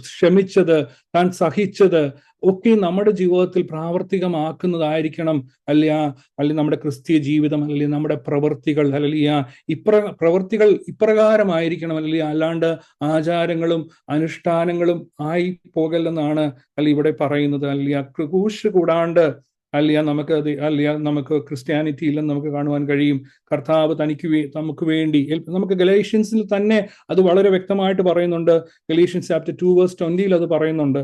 ക്ഷമിച്ചത്, താൻ സഹിച്ചത് ഒക്കെ നമ്മുടെ ജീവിതത്തിൽ പ്രാവർത്തികമാക്കുന്നതായിരിക്കണം. നമ്മുടെ ക്രിസ്തീയ ജീവിതം, അല്ലെങ്കിൽ നമ്മുടെ പ്രവൃത്തികൾ, പ്രവൃത്തികൾ ഇപ്രകാരമായിരിക്കണം. അല്ലാണ്ട് ആചാരങ്ങളും അനുഷ്ഠാനങ്ങളും ആയി പോകല്ലെന്നാണ് ഇവിടെ പറയുന്നത്. ക്രൂശ് കൂടാണ്ട് നമുക്ക് ക്രിസ്ത്യാനിറ്റി ഇല്ലെന്ന് നമുക്ക് കാണുവാൻ കഴിയും. കർത്താവ് നമുക്ക് വേണ്ടി നമുക്ക് ഗലേഷ്യൻസിൽ തന്നെ അത് വളരെ വ്യക്തമായിട്ട് പറയുന്നുണ്ട്. ഗലേഷ്യൻസ് ചാപ്റ്റർ 2:20 അത് പറയുന്നുണ്ട്,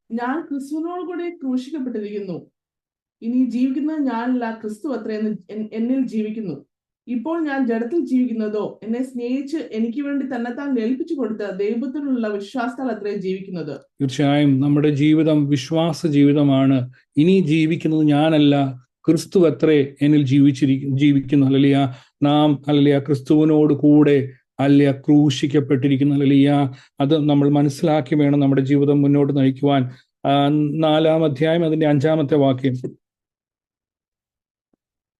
ഞാൻ ക്രിസ്തുവിനോട് കൂടെ ക്രൂശിക്കപ്പെട്ടിരിക്കുന്നു, ഇനി ജീവിക്കുന്നത് ഞാനല്ല, ക്രിസ്തു അത്രയെന്ന് എന്നിൽ ജീവിക്കുന്നു. ഇപ്പോൾ ഞാൻ ജഡത്തിൽ ജീവിക്കുന്നതോ എന്നെ സ്നേഹിച്ച് എനിക്ക് വേണ്ടി തന്നെത്താൻ ഏൽപ്പിച്ചു കൊടുത്ത ദൈവത്തിനുള്ള വിശ്വാസത്താൽ അത്രയും ജീവിക്കുന്നത്. തീർച്ചയായും നമ്മുടെ ജീവിതം വിശ്വാസ ജീവിതമാണ്. ഇനി ജീവിക്കുന്നത് ഞാനല്ല, ക്രിസ്തു അത്രേ എന്നിൽ ജീവിക്കുന്നു. നാം ക്രിസ്തുവിനോട് കൂടെ ക്രൂശിക്കപ്പെട്ടിരിക്കുന്നു. അത് നമ്മൾ മനസ്സിലാക്കി വേണം നമ്മുടെ ജീവിതം മുന്നോട്ട് നയിക്കുവാൻ. 4-ാം അധ്യായം അതിന്റെ 5-ാമത്തെ വാക്യം,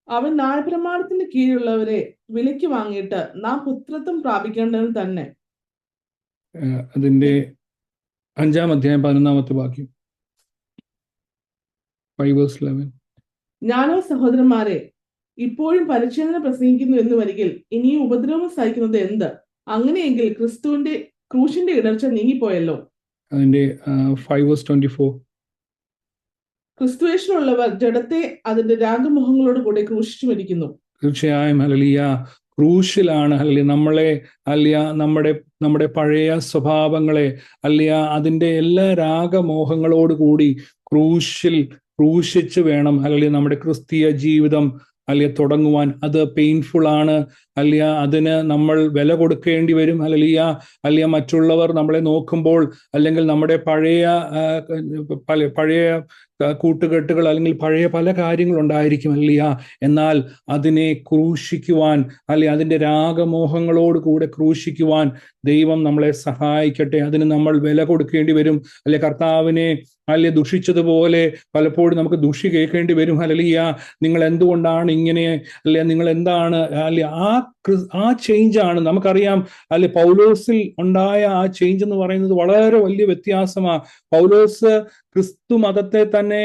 അവൻ ന്യായപ്രമാണത്തിന് കീഴിലുള്ളവരെ വിലയ്ക്ക് വാങ്ങിയിട്ട് നാം പുത്രത്വം പ്രാപിക്കേണ്ടത് തന്നെ. അതിന്റെ 5-ാം അധ്യായം 11-ാമത്തെ വാക്യം, 5:11. ഞാനോ സഹോദരന്മാരെ ഇപ്പോഴും പരിച്ഛേദന പ്രസംഗിക്കുന്നു എന്ന് വരികിൽ ഇനിയും ഉപദ്രവം സഹിക്കുന്നത് എന്ത്? അങ്ങനെയെങ്കിൽ ക്രൂശിന്റെ ഇടർച്ച നീങ്ങിപ്പോയല്ലോ. അതിന്റെ 5:24. ക്രിസ്തുവേഷനുള്ളവർ ജഡത്തെ അതിന്റെ രാഗമോഹങ്ങളോട് കൂടെ ക്രൂശിച്ചു മരിക്കുന്നു. തീർച്ചയായും ഹല്ലേലൂയ, ക്രൂശിലാണ് ഹല്ലേലൂയ നമ്മളെ നമ്മുടെ പഴയ സ്വഭാവങ്ങളെ അതിന്റെ എല്ലാ രാഗമോഹങ്ങളോട് കൂടി ക്രൂശിച്ച് വേണം നമ്മുടെ ക്രിസ്തീയ ജീവിതം തുടങ്ങുവാൻ. അത് പെയിൻഫുൾ ആണ്, അതിന് നമ്മൾ വില കൊടുക്കേണ്ടി വരും. മറ്റുള്ളവർ നമ്മളെ നോക്കുമ്പോൾ, അല്ലെങ്കിൽ നമ്മുടെ പഴയ കൂട്ടുകെട്ടുകൾ അല്ലെങ്കിൽ പഴയ പല കാര്യങ്ങളുണ്ടായിരിക്കും എന്നാൽ അതിനെ ക്രൂശിക്കുവാൻ അതിന്റെ രാഗമോഹങ്ങളോട് കൂടെ ക്രൂശിക്കുവാൻ ദൈവം നമ്മളെ സഹായിക്കട്ടെ. അതിന് നമ്മൾ വില കൊടുക്കേണ്ടി വരും. കർത്താവിനെ ദുഷിച്ചതുപോലെ പലപ്പോഴും നമുക്ക് ദുഷി കേൾക്കേണ്ടി വരും. നിങ്ങൾ എന്തുകൊണ്ടാണ് ഇങ്ങനെ, നിങ്ങൾ എന്താണ് ആ ചേഞ്ചാണ് നമുക്കറിയാം. പൗലോസിൽ ഉണ്ടായ ആ ചേഞ്ച് എന്ന് പറയുന്നത് വളരെ വലിയ വ്യത്യാസമാണ്. പൗലോസ് ക്രിസ്തു മതത്തെ തന്നെ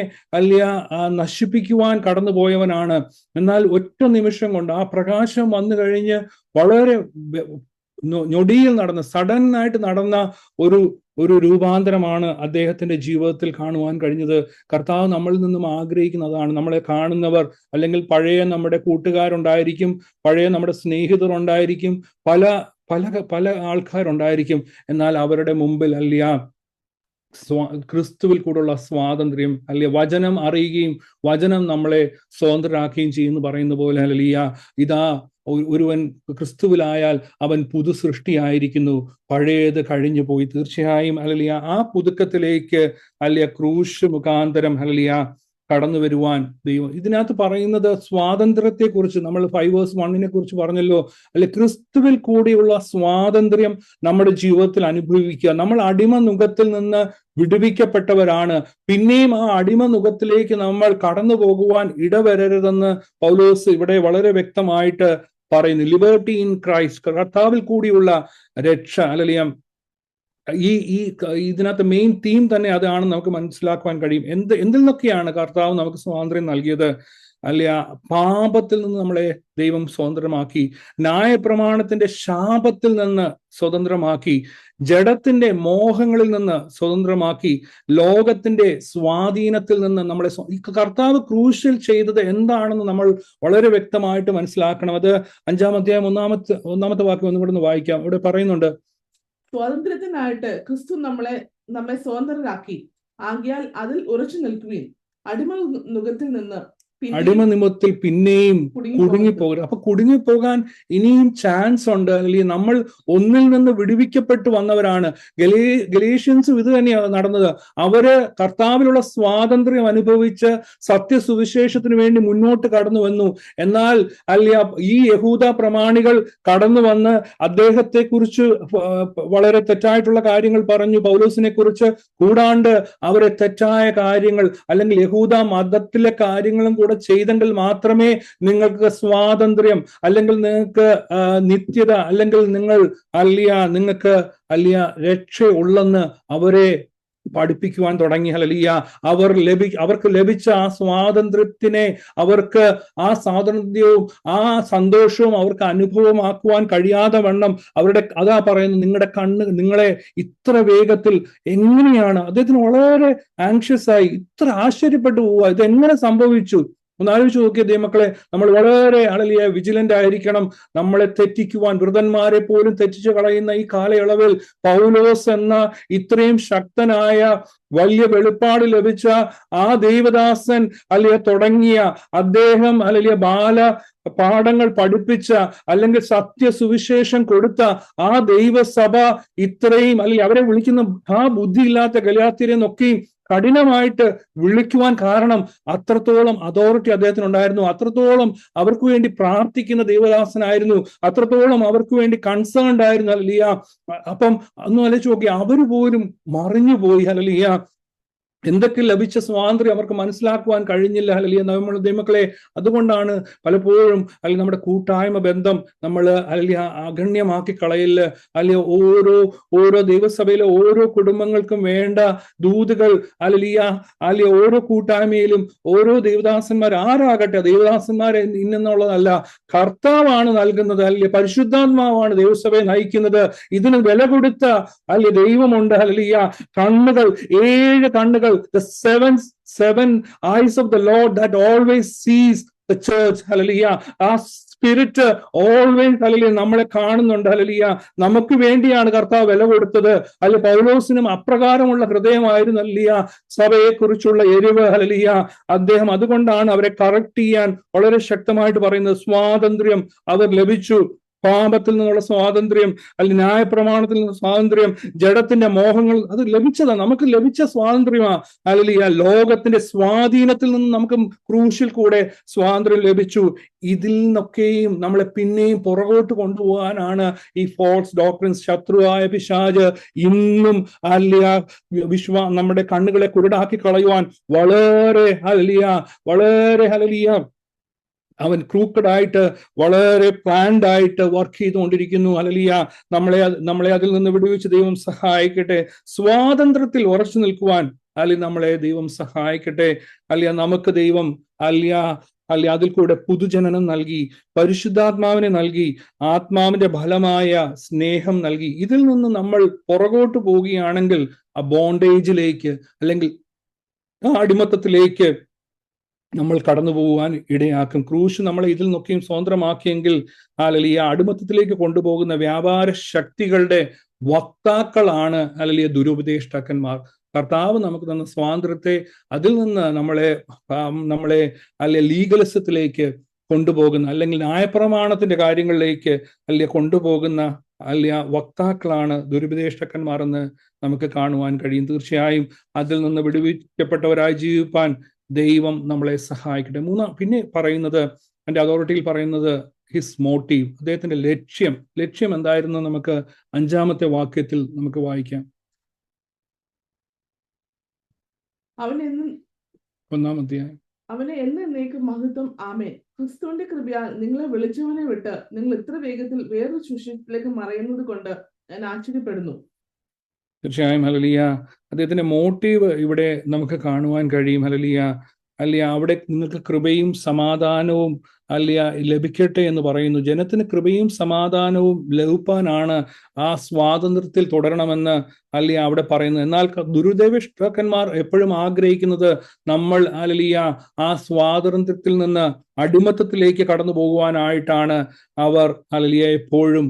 നശിപ്പിക്കുവാൻ കടന്നുപോയവനാണ്. എന്നാൽ ഒറ്റ നിമിഷം കൊണ്ട് ആ പ്രകാശം വന്നു കഴിഞ്ഞ് വളരെ ഞൊടിയിൽ നടന്ന, സഡൻ ആയിട്ട് നടന്ന ഒരു രൂപാന്തരമാണ് അദ്ദേഹത്തിന്റെ ജീവിതത്തിൽ കാണുവാൻ കഴിഞ്ഞത്. കർത്താവ് നമ്മളിൽ നിന്നും ആഗ്രഹിക്കുന്നതാണ്. നമ്മളെ കാണുന്നവർ, അല്ലെങ്കിൽ പഴയ നമ്മുടെ കൂട്ടുകാരുണ്ടായിരിക്കും, പഴയ നമ്മുടെ സ്നേഹിതർ ഉണ്ടായിരിക്കും, പല പല പല ആൾക്കാരുണ്ടായിരിക്കും. എന്നാൽ അവരുടെ മുമ്പിൽ ക്രിസ്തുവിൽ കൂടെയുള്ള സ്വാതന്ത്ര്യം, വചനം അറിയുകയും വചനം നമ്മളെ സ്വതന്ത്രരാക്കുകയും ചെയ്യുമെന്ന് പറയുന്ന പോലെ ഇതാ ഒരുവൻ ക്രിസ്തുവിലായാൽ അവൻ പുതു സൃഷ്ടിയായിരിക്കുന്നു, പഴയത് കഴിഞ്ഞു പോയി. തീർച്ചയായും ആ പുതുക്കത്തിലേക്ക് ക്രൂശ് മുഖാന്തരം കടന്നു വരുവാൻ ദൈവം ഇതിനകത്ത് പറയുന്നത് സ്വാതന്ത്ര്യത്തെക്കുറിച്ച്. നമ്മൾ 5:1 കുറിച്ച് പറഞ്ഞല്ലോ, ക്രിസ്തുവിൽ കൂടിയുള്ള സ്വാതന്ത്ര്യം നമ്മുടെ ജീവിതത്തിൽ അനുഭവിക്കുക. നമ്മൾ അടിമ നുഖത്തിൽ നിന്ന് വിടുവിക്കപ്പെട്ടവരാണ്. പിന്നെയും ആ അടിമ നുഖത്തിലേക്ക് നമ്മൾ കടന്നു പോകുവാൻ ഇടവരരുതെന്ന് പൗലോസ് ഇവിടെ വളരെ വ്യക്തമായിട്ട് പറയുന്നു. ലിബർട്ടി ഇൻ ക്രൈസ്റ്റ്, കർത്താവിൽ കൂടിയുള്ള രക്ഷ. ഇതിനകത്ത് മെയിൻ തീം തന്നെ അതാണെന്ന് നമുക്ക് മനസ്സിലാക്കുവാൻ കഴിയും. എന്തിൽ നിന്നൊക്കെയാണ് കർത്താവ് നമുക്ക് സ്വാതന്ത്ര്യം നൽകിയത്? പാപത്തിൽ നിന്ന് നമ്മളെ ദൈവം സ്വതന്ത്രമാക്കി, ന്യായപ്രമാണത്തിന്റെ ശാപത്തിൽ നിന്ന് സ്വതന്ത്രമാക്കി, ജഡത്തിന്റെ മോഹങ്ങളിൽ നിന്ന് സ്വതന്ത്രമാക്കി, ലോകത്തിന്റെ സ്വാധീനത്തിൽ നിന്ന് നമ്മളെ കർത്താവ് ക്രൂശിൽ ചെയ്തത് എന്താണെന്ന് നമ്മൾ വളരെ വ്യക്തമായിട്ട് മനസ്സിലാക്കണം. അത് 5-ാം അധ്യായം 1-ാമത്തെ വാക്യം ഒന്നും കൂടെ ഒന്ന് വായിക്കാം. ഇവിടെ പറയുന്നുണ്ട്, സ്വാതന്ത്ര്യത്തിനായിട്ട് ക്രിസ്തു നമ്മെ സ്വതന്ത്രരാക്കി, ആകിയാൽ അതിൽ ഉറച്ചു നിൽക്കുകയും അടിമ നുഖത്തിൽ നിന്ന് അടിമനിമത്തിൽ പിന്നെയും കുടുങ്ങിപ്പോകരുത്. അപ്പൊ കുടുങ്ങിപ്പോകാൻ ഇനിയും ചാൻസ് ഉണ്ട്. അല്ലെങ്കിൽ നമ്മൾ ഒന്നിൽ നിന്ന് വിടുവിക്കപ്പെട്ടു വന്നവരാണ്. ഗലേഷ്യൻസും ഇത് തന്നെയാണ് നടന്നത്. അവര് കർത്താവിലുള്ള സ്വാതന്ത്ര്യം അനുഭവിച്ച് സത്യസുവിശേഷത്തിന് വേണ്ടി മുന്നോട്ട് കടന്നു വന്നു. എന്നാൽ ഈ യഹൂദ പ്രമാണികൾ കടന്നു വന്ന് അദ്ദേഹത്തെ കുറിച്ച് വളരെ തെറ്റായിട്ടുള്ള കാര്യങ്ങൾ പറഞ്ഞു. പൗലോസിനെ കുറിച്ച് കൂടാണ്ട് അവരെ തെറ്റായ കാര്യങ്ങൾ, അല്ലെങ്കിൽ യഹൂദ മതത്തിലെ കാര്യങ്ങളും കൂടെ ചെയ്തെങ്കിൽ മാത്രമേ നിങ്ങൾക്ക് സ്വാതന്ത്ര്യം, അല്ലെങ്കിൽ നിങ്ങൾക്ക് നിത്യത, അല്ലെങ്കിൽ നിങ്ങൾക്ക് രക്ഷ ഉള്ളെന്ന് അവരെ പഠിപ്പിക്കുവാൻ തുടങ്ങി. അവർക്ക് ലഭിച്ച ആ സ്വാതന്ത്ര്യത്തിനെ, അവർക്ക് ആ സ്വാതന്ത്ര്യവും ആ സന്തോഷവും അവർക്ക് അനുഭവമാക്കുവാൻ കഴിയാതെ വണ്ണം അതാ പറയുന്നത്, നിങ്ങളെ ഇത്ര വേഗത്തിൽ എങ്ങനെയാണ്, അദ്ദേഹത്തിന് വളരെ ആങ്ഷ്യസ് ആയി, ഇത്ര ആശ്ചര്യപ്പെട്ടു പോവുക, ഇതെങ്ങനെ സംഭവിച്ചു? ഒന്ന് ആലോചിച്ച് നോക്കിയ ദൈവമക്കളെ, നമ്മൾ വളരെ വിജിലന്റ് ആയിരിക്കണം. നമ്മളെ തെറ്റിക്കുവാൻ, വൃതന്മാരെ പോലും തെറ്റിച്ചു കളയുന്ന ഈ കാലയളവിൽ പൗലോസ് എന്ന ഇത്രയും ശക്തനായ വലിയ വെളിപ്പാട് ലഭിച്ച ആ ദൈവദാസൻ തുടങ്ങിയ അദ്ദേഹം ബാല പാഠങ്ങൾ പഠിപ്പിച്ച, അല്ലെങ്കിൽ സത്യസുവിശേഷം കൊടുത്ത ആ ദൈവസഭ ഇത്രയും, അവരെ വിളിക്കുന്ന ആ ബുദ്ധിയില്ലാത്ത ഗലാത്യരെന്നൊക്കെയും കഠിനമായിട്ട് വിളിക്കുവാൻ കാരണം അത്രത്തോളം അതോറിറ്റി അദ്ദേഹത്തിനുണ്ടായിരുന്നു, അത്രത്തോളം അവർക്ക് വേണ്ടി പ്രാർത്ഥിക്കുന്ന ദൈവദാസനായിരുന്നു, അത്രത്തോളം അവർക്ക് വേണ്ടി കൺസേൺഡ് ആയിരുന്നു. അപ്പം ഒന്നും ആലോചിച്ച് നോക്കി, അവര് പോലും മറിഞ്ഞുപോയി. എന്തൊക്കെ ലഭിച്ച സ്വാതന്ത്ര്യം അവർക്ക് മനസ്സിലാക്കുവാൻ കഴിഞ്ഞില്ല. നമ്മൾ ദൈവമക്കളെ, അതുകൊണ്ടാണ് പലപ്പോഴും നമ്മുടെ കൂട്ടായ്മ ബന്ധം നമ്മൾ അഗണ്യമാക്കി കളയില്ല. ഓരോ ദൈവസഭയിലെ ഓരോ കുടുംബങ്ങൾക്കും വേണ്ട ദൂതുകൾ ഓരോ കൂട്ടായ്മയിലും ഓരോ ദേവദാസന്മാർ, ആരാകട്ടെ, ദേവദാസന്മാരെ ഇന്നുള്ളതല്ല, കർത്താവാണ് നൽകുന്നത്. പരിശുദ്ധാത്മാവാണ് ദൈവസഭയെ നയിക്കുന്നത്. ഇതിന് വില കൊടുത്ത ദൈവമുണ്ട്. കണ്ണുകൾ, 7 കണ്ണുകൾ, the 7 seven eyes of the Lord that always sees the church. Hallelujah. ആ സ്പിരിറ്റ് ഓൾവേസ് ഹല്ലേലൂയ നമ്മളെ കാണുന്നുണ്ട്. ഹല്ലേലൂയ. നമുക്ക് വേണ്ടിയാണ് കർത്താവ് വില കൊടുത്തത്. അല്ലെ പൗലോസിനും അപ്രകാരമുള്ള ഹൃദയമായിരുന്നു ഹല്ലേലൂയ സഭയെ കുറിച്ചുള്ള എരിവ്. ഹല്ലേലൂയ. അദ്ദേഹം അതുകൊണ്ടാണ് അവരെ കറക്റ്റ് ചെയ്യാൻ വളരെ ശക്തമായിട്ട് പറയുന്നത്. സ്വാതന്ത്ര്യം അവർ ലഭിച്ചു. പാപത്തിൽ നിന്നുള്ള സ്വാതന്ത്ര്യം, അല്ലെങ്കിൽ ന്യായപ്രമാണത്തിൽ നിന്ന് സ്വാതന്ത്ര്യം, ജഡത്തിന്റെ മോഹങ്ങൾ, അത് ലഭിച്ചതാ, നമുക്ക് ലഭിച്ച സ്വാതന്ത്ര്യമാ. ഹല്ലേലൂയ. ലോകത്തിന്റെ സ്വാധീനത്തിൽ നിന്ന് നമുക്ക് ക്രൂശിൽ കൂടെ സ്വാതന്ത്ര്യം ലഭിച്ചു. ഇതിൽ നിന്നൊക്കെയും നമ്മളെ പിന്നെയും പുറകോട്ട് കൊണ്ടുപോകാനാണ് ഈ ഫോൾസ് ഡോക്ട്രിൻസ്, ശത്രുവായ പിശാച് ഇന്നും ഹല്ലേലൂയ നമ്മുടെ കണ്ണുകളെ കുരുടാക്കി കളയുവാൻ വളരെ ഹല്ലേലൂയ അവൻ ക്രൂക്കഡായിട്ട് വളരെ പ്ലാൻഡ് ആയിട്ട് വർക്ക് ചെയ്തുകൊണ്ടിരിക്കുന്നു. ഹല്ലേലൂയ. നമ്മളെ അതിൽ നിന്ന് വിടുവിച്ച് ദൈവം സഹായിക്കട്ടെ. സ്വാതന്ത്ര്യത്തിൽ ഉറച്ചു നിൽക്കുവാൻ നമ്മളെ ദൈവം സഹായിക്കട്ടെ. നമുക്ക് ദൈവം അതിൽ കൂടെ പുതുജനനം നൽകി, പരിശുദ്ധാത്മാവിനെ നൽകി, ആത്മാവിന്റെ ഫലമായ സ്നേഹം നൽകി. ഇതിൽ നിന്ന് നമ്മൾ പുറകോട്ട് പോവുകയാണെങ്കിൽ ആ ബോണ്ടേജിലേക്ക്, അല്ലെങ്കിൽ ആ അടിമത്തത്തിലേക്ക് നമ്മൾ കടന്നു പോകുവാൻ ഇടയാക്കും. ക്രൂശ് നമ്മളെ ഇതിൽ നിന്നൊക്കെയും സ്വതന്ത്രമാക്കിയെങ്കിൽ ഹല്ലേലൂയ അടിമത്തത്തിലേക്ക് കൊണ്ടുപോകുന്ന വ്യാപാര ശക്തികളുടെ വക്താക്കളാണ് ഹല്ലേലൂയ ദുരുപദേഷ്ടാക്കന്മാർ. കർത്താവ് നമുക്ക് തന്ന സ്വാതന്ത്ര്യത്തെ അതിൽ നിന്ന് നമ്മളെ ലീഗലിസത്തിലേക്ക് കൊണ്ടുപോകുന്ന, അല്ലെങ്കിൽ ന്യായപ്രമാണത്തിന്റെ കാര്യങ്ങളിലേക്ക് കൊണ്ടുപോകുന്ന വക്താക്കളാണ് ദുരുപദേഷ്ടാക്കന്മാർ എന്ന് നമുക്ക് കാണുവാൻ കഴിയും. തീർച്ചയായും അതിൽ നിന്ന് വിടുവിക്കപ്പെട്ടവരായി ജീവിപ്പാൻ ദൈവം നമ്മളെ സഹായിക്കട്ടെ. പിന്നെ പറയുന്നത്, എൻ്റെ അതോറിറ്റിയിൽ പറയുന്നത് ഹിസ് മോട്ടീവ്, അദ്ദേഹത്തിന്റെ ലക്ഷ്യം എന്തായിരുന്നു? നമുക്ക് 5-ാമത്തെ വാക്യത്തിൽ നമുക്ക് വായിക്കാം. 1-ാം അധ്യായം. അവനെ എന്നേക്കും മഹത്വം. ആമേൻ. ക്രിസ്തുവിന്റെ കൃപയാൽ നിങ്ങളെ വിളിച്ചവനെ വിട്ട് നിങ്ങൾ ഇത്ര വേഗത്തിൽ വേറൊരു സുവിശേഷത്തിലേക്ക് മറയുന്നത് കൊണ്ട് ഞാൻ ആശ്ചര്യപ്പെടുന്നു. തീർച്ചയായും ഹല്ലേലൂയ അദ്ദേഹത്തിന്റെ മോട്ടീവ് ഇവിടെ നമുക്ക് കാണുവാൻ കഴിയും. ഹല്ലേലൂയ. അവിടെ നിങ്ങൾക്ക് കൃപയും സമാധാനവും ലഭിക്കട്ടെ എന്ന് പറയുന്നു. ജനത്തിന് കൃപയും സമാധാനവും ലഭിക്കാനാണ് ആ സ്വാതന്ത്ര്യത്തിൽ തുടരണമെന്ന് അവിടെ പറയുന്നത്. എന്നാൽ ദുരുപദേഷ്ടാക്കന്മാർ എപ്പോഴും ആഗ്രഹിക്കുന്നത് നമ്മൾ ആ സ്വാതന്ത്ര്യത്തിൽ നിന്ന് അടിമത്തത്തിലേക്ക് കടന്നു പോകുവാനായിട്ടാണ് അവർ എപ്പോഴും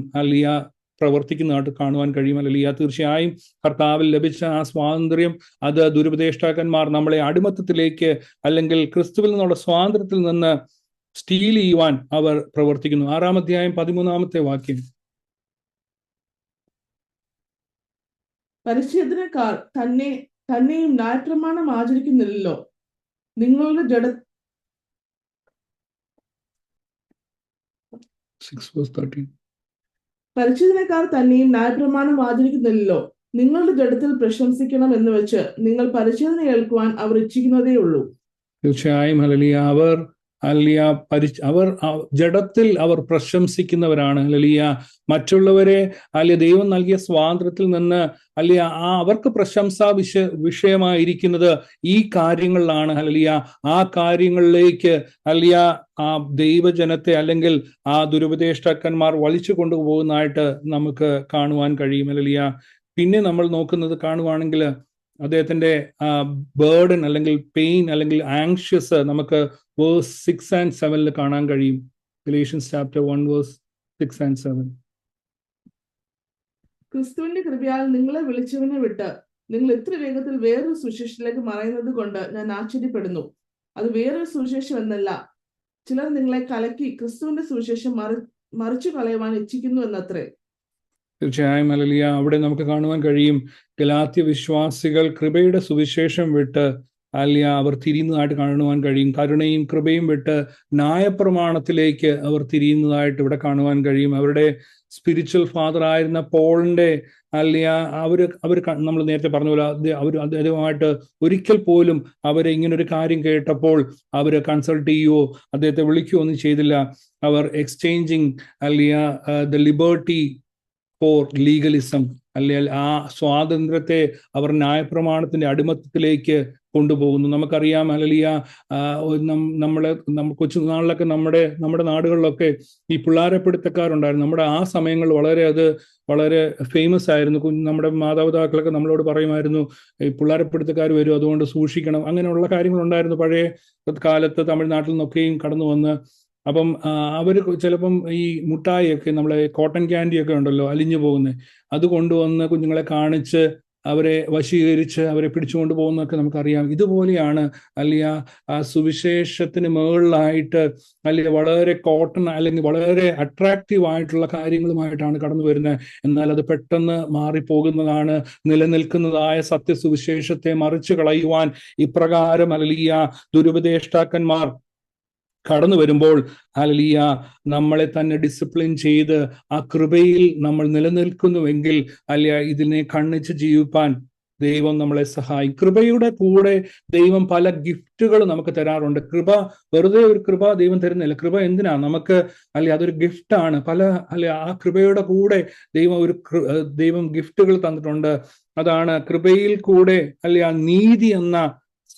പ്രവർത്തിക്കുന്നതായിട്ട് കാണുവാൻ കഴിയും. ഹല്ലേലൂയ. തീർച്ചയായും കർത്താവിൽ ലഭിച്ച ആ സ്വാതന്ത്ര്യം അത് ദുരുപദേഷ്ടാക്കന്മാർ നമ്മളെ അടിമത്തത്തിലേക്ക്, അല്ലെങ്കിൽ ക്രിസ്തുവിൽ നിന്നുള്ള സ്വാതന്ത്ര്യത്തിൽ നിന്ന് സ്റ്റീൽ ചെയ്യുവാൻ അവർ പ്രവർത്തിക്കുന്നു. 6-ാം അധ്യായം 13-ാമത്തെ വാക്യം. പരിച്ഛേദനക്കാർ തന്നെയും ന്യായപ്രമാണം ആചരിക്കുന്നില്ലല്ലോ, നിങ്ങളുടെ ജഡ 6:13. പരിച്ഛേദനക്കാർ തന്നെയും ന്യായപ്രമാണം ആചരിക്കുന്നില്ലല്ലോ, നിങ്ങളുടെ ജഡത്തിൽ പ്രശംസിക്കണം എന്ന് വെച്ച് നിങ്ങൾ പരിച്ഛേദന ഏൽക്കുവാൻ അവർ ഇച്ഛിക്കുന്നതേ ഉള്ളൂ. തീർച്ചയായും ഹല്ലേലൂയ അവർ ജഡത്തിൽ അവർ പ്രശംസിക്കുന്നവരാണ്. ഹല്ലേലൂയ. മറ്റുള്ളവരെ ദൈവം നൽകിയ സ്വാതന്ത്ര്യത്തിൽ നിന്ന് അവർക്ക് പ്രശംസാ വിഷയമായിരിക്കുന്നത് ഈ കാര്യങ്ങളിലാണ്. ഹല്ലേലൂയ. ആ കാര്യങ്ങളിലേക്ക് ആ ദൈവജനത്തെ, അല്ലെങ്കിൽ ആ ദുരുപദേഷ്ടാക്കന്മാർ വലിച്ചു കൊണ്ടുപോകുന്നതായിട്ട് നമുക്ക് കാണുവാൻ കഴിയും. ഹല്ലേലൂയ. പിന്നെ നമ്മൾ കാണുവാണെങ്കിൽ അദ്ദേഹത്തിന്റെ ബേർഡൻ, അല്ലെങ്കിൽ പെയിൻ, അല്ലെങ്കിൽ ആങ്ഷ്യസ് നമുക്ക് വേഴ്സ് 6 and 7 കാണാൻ കഴിയും. Galatians chapter 1 verse 6 and 7. ക്രിസ്തുവിന്റെ കൃപയാൽ നിങ്ങളെ വിളിച്ചവനെ വിട്ട് നിങ്ങൾ ഇത്ര വേഗത്തിൽ വേറൊരു സുവിശേഷത്തിലേക്ക് മറയുന്നത് കൊണ്ട് ഞാൻ ആശ്ചര്യപ്പെടുന്നു. അത് വേറൊരു സുവിശേഷം എന്നല്ല, ചിലർ നിങ്ങളെ കലക്കി ക്രിസ്തുവിന്റെ സുവിശേഷം മറിച്ചു കളയുവാൻ ഇച്ഛിക്കുന്നു എന്നത്രേ. തീർച്ചയായും ഹല്ലേലൂയ. അവിടെ നമുക്ക് കാണുവാൻ കഴിയും ഗലാത്യ വിശ്വാസികൾ കൃപയുടെ സുവിശേഷം വിട്ട് അവർ തിരിയുന്നതായിട്ട് കാണുവാൻ കഴിയും. കരുണയും കൃപയും വിട്ട് ന്യായപ്രമാണത്തിലേക്ക് അവർ തിരിയുന്നതായിട്ട് ഇവിടെ കാണുവാൻ കഴിയും. അവരുടെ സ്പിരിച്വൽ ഫാദർ ആയിരുന്ന പോളിന്റെ അവർ നമ്മൾ നേരത്തെ പറഞ്ഞ പോലെ അദ്ദേഹമായിട്ട് ഒരിക്കൽ പോലും അവരെ ഇങ്ങനൊരു കാര്യം കേട്ടപ്പോൾ അവർ കൺസൾട്ട് ചെയ്യുവോ അദ്ദേഹത്തെ വിളിക്കുകയോ ഒന്നും ചെയ്തില്ല. അവർ exchanging the liberty for legalism, അല്ലെങ്കിൽ ആ സ്വാതന്ത്ര്യത്തെ അവർ ന്യായപ്രമാണത്തിന്റെ അടിമത്തത്തിലേക്ക് കൊണ്ടുപോകുന്നു. നമുക്കറിയാം ഹല്ലേലൂയ കൊച്ചുനാളിലൊക്കെ നമ്മുടെ നാടുകളിലൊക്കെ ഈ പിള്ളാരപ്പിടുത്തക്കാരുണ്ടായിരുന്നു. നമ്മുടെ ആ സമയങ്ങളിൽ വളരെ അത് വളരെ ഫേമസ് ആയിരുന്നു. നമ്മുടെ മാതാപിതാക്കളൊക്കെ നമ്മളോട് പറയുമായിരുന്നു, ഈ പിള്ളേരെപ്പിടുത്തക്കാർ വരും, അതുകൊണ്ട് സൂക്ഷിക്കണം. അങ്ങനെയുള്ള കാര്യങ്ങളുണ്ടായിരുന്നു പഴയ കാലത്ത് തമിഴ്നാട്ടിൽ നിന്നൊക്കെയും കടന്നു വന്ന്. അപ്പം അവർ ചിലപ്പം ഈ മുട്ടായിയൊക്കെ, നമ്മളെ കോട്ടൺ ക്യാൻഡിയൊക്കെ ഉണ്ടല്ലോ അലിഞ്ഞു പോകുന്നത്, അത് കൊണ്ടുവന്ന് കുഞ്ഞുങ്ങളെ കാണിച്ച് അവരെ വശീകരിച്ച് അവരെ പിടിച്ചുകൊണ്ട് പോകുന്നതൊക്കെ നമുക്കറിയാം. ഇതുപോലെയാണ് അല്ലെങ്കിൽ ആ സുവിശേഷത്തിന് മുകളിലായിട്ട് അല്ലെങ്കിൽ വളരെ കോട്ടൺ അല്ലെങ്കിൽ വളരെ അട്രാക്റ്റീവ് ആയിട്ടുള്ള കാര്യങ്ങളുമായിട്ടാണ് കടന്നു വരുന്നത്. എന്നാൽ അത് പെട്ടെന്ന് മാറിപ്പോകുന്നതാണ്. നിലനിൽക്കുന്നതായ സത്യസുവിശേഷത്തെ മറിച്ച് കളയുവാൻ ഇപ്രകാരം അല്ലെങ്കിൽ ദുരുപദേഷ്ടാക്കന്മാർ കടന്നു വരുമ്പോൾ ഹല്ലേലൂയ, നമ്മളെ തന്നെ ഡിസിപ്ലിൻ ചെയ്ത് ആ കൃപയിൽ നമ്മൾ നിലനിൽക്കുന്നുവെങ്കിൽ ഇതിനെ കണ്ണിച്ച് ജീവിപ്പാൻ ദൈവം നമ്മളെ സഹായിക്കും. കൃപയുടെ കൂടെ ദൈവം പല ഗിഫ്റ്റുകൾ നമുക്ക് തരാറുണ്ട്. കൃപ വെറുതെ ഒരു കൃപ ദൈവം തരുന്നില്ല. കൃപ എന്തിനാ നമുക്ക്? അതൊരു ഗിഫ്റ്റാണ്. ആ കൃപയുടെ കൂടെ ദൈവം ഗിഫ്റ്റുകൾ തന്നിട്ടുണ്ട്. അതാണ് കൃപയിൽ കൂടെ ആ നീതി എന്ന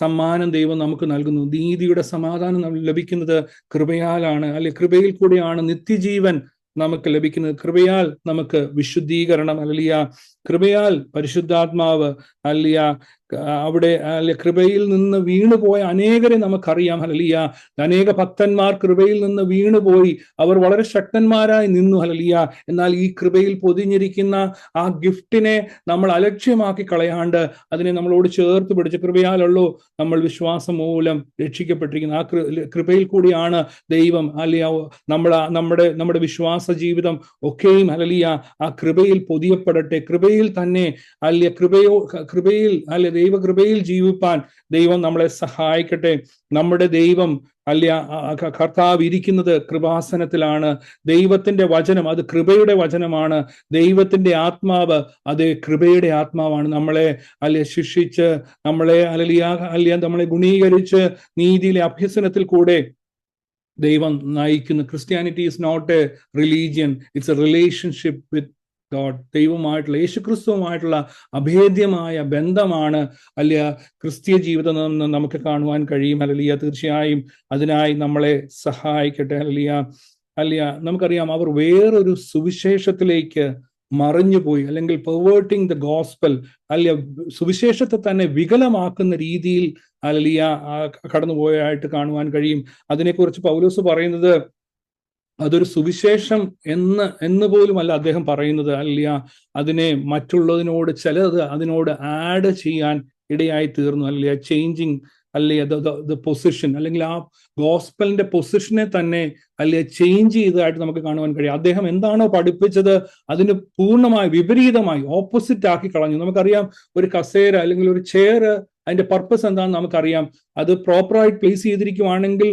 സമ്മാനം ദൈവം നമുക്ക് നൽകുന്നു. നീതിയുടെ സമാധാനം നമുക്ക് ലഭിക്കുന്നത് കൃപയാലാണ്. കൃപയിൽ കൂടെയാണ് നിത്യജീവൻ നമുക്ക് ലഭിക്കുന്നത്. കൃപയാൽ നമുക്ക് വിശുദ്ധീകരണം, കൃപയാൽ പരിശുദ്ധാത്മാവ്, അവിടെ കൃപയിൽ നിന്ന് വീണുപോയ അനേകരെ നമുക്കറിയാം. അനേക ഭക്തന്മാർ കൃപയിൽ നിന്ന് വീണുപോയി. അവർ വളരെ ശക്തന്മാരായി നിന്നു. എന്നാൽ ഈ കൃപയിൽ പൊതിഞ്ഞിരിക്കുന്ന ആ ഗിഫ്റ്റിനെ നമ്മൾ അലക്ഷ്യമാക്കി കളയാണ്ട് അതിനെ നമ്മളോട് ചേർത്ത് പിടിച്ച്, കൃപയാലുള്ളൂ നമ്മൾ വിശ്വാസം മൂലം രക്ഷിക്കപ്പെട്ടിരിക്കുന്നത്. ആ കൃപയിൽ കൂടിയാണ് ദൈവം നമ്മുടെ വിശ്വാസ ജീവിതം ഒക്കെയും ആ കൃപയിൽ പൊതിയപ്പെടട്ടെ. കൃപയിൽ തന്നെ കൃപയിൽ ദൈവകൃപയിൽ ജീവിപ്പാൻ ദൈവം നമ്മളെ സഹായിക്കട്ടെ. നമ്മുടെ ദൈവം കർത്താവ് ഇരിക്കുന്നത് കൃപാസനത്തിലാണ്. ദൈവത്തിന്റെ വചനം അത് കൃപയുടെ വചനമാണ്. ദൈവത്തിന്റെ ആത്മാവ് അത് കൃപയുടെ ആത്മാവാണ്. നമ്മളെ ശിക്ഷിച്ച് നമ്മളെ നമ്മളെ ഗുണീകരിച്ച് നീതിയിലെ അഭ്യസനത്തിൽ കൂടെ ദൈവം നയിക്കുന്നു. Christianity is not a religion, it's a relationship with God. ദൈവമായിട്ടുള്ള യേശുക്രിസ്തുവുമായിട്ടുള്ള അഭേദ്യമായ ബന്ധമാണ് ക്രിസ്തീയ ജീവിതം നമുക്ക് കാണുവാൻ കഴിയും. തീർച്ചയായും അതിനായി നമ്മളെ സഹായിക്കട്ടെ. നമുക്കറിയാം, അവർ വേറൊരു സുവിശേഷത്തിലേക്ക് മറിഞ്ഞുപോയി, അല്ലെങ്കിൽ പെർവേർട്ടിങ് ദ ഗോസ്പൽ, സുവിശേഷത്തെ തന്നെ വികലമാക്കുന്ന രീതിയിൽ കടന്നുപോയായിട്ട് കാണുവാൻ കഴിയും. അതിനെക്കുറിച്ച് പൗലോസ് പറയുന്നത് അതൊരു സുവിശേഷം എന്ന് പോലുമല്ല അദ്ദേഹം പറയുന്നത്. അതിനെ മറ്റുള്ളതിനോട് ചിലത് അതിനോട് ആഡ് ചെയ്യാൻ ഇടയായി തീർന്നു. ചേഞ്ചിങ് ദ പൊസിഷൻ, അല്ലെങ്കിൽ ആ ഗോസ്പലിന്റെ പൊസിഷനെ തന്നെ ചേഞ്ച് ചെയ്തതായിട്ട് നമുക്ക് കാണുവാൻ കഴിയും. അദ്ദേഹം എന്താണോ പഠിപ്പിച്ചത് അതിന് പൂർണ്ണമായി വിപരീതമായി ഓപ്പോസിറ്റ് ആക്കി കളഞ്ഞു. നമുക്കറിയാം, ഒരു കസേര അല്ലെങ്കിൽ ഒരു ചെയർ, അതിന്റെ പർപ്പസ് എന്താണെന്ന് നമുക്കറിയാം. അത് പ്രോപ്പറായിട്ട് പ്ലേസ് ചെയ്തിരിക്കുവാണെങ്കിൽ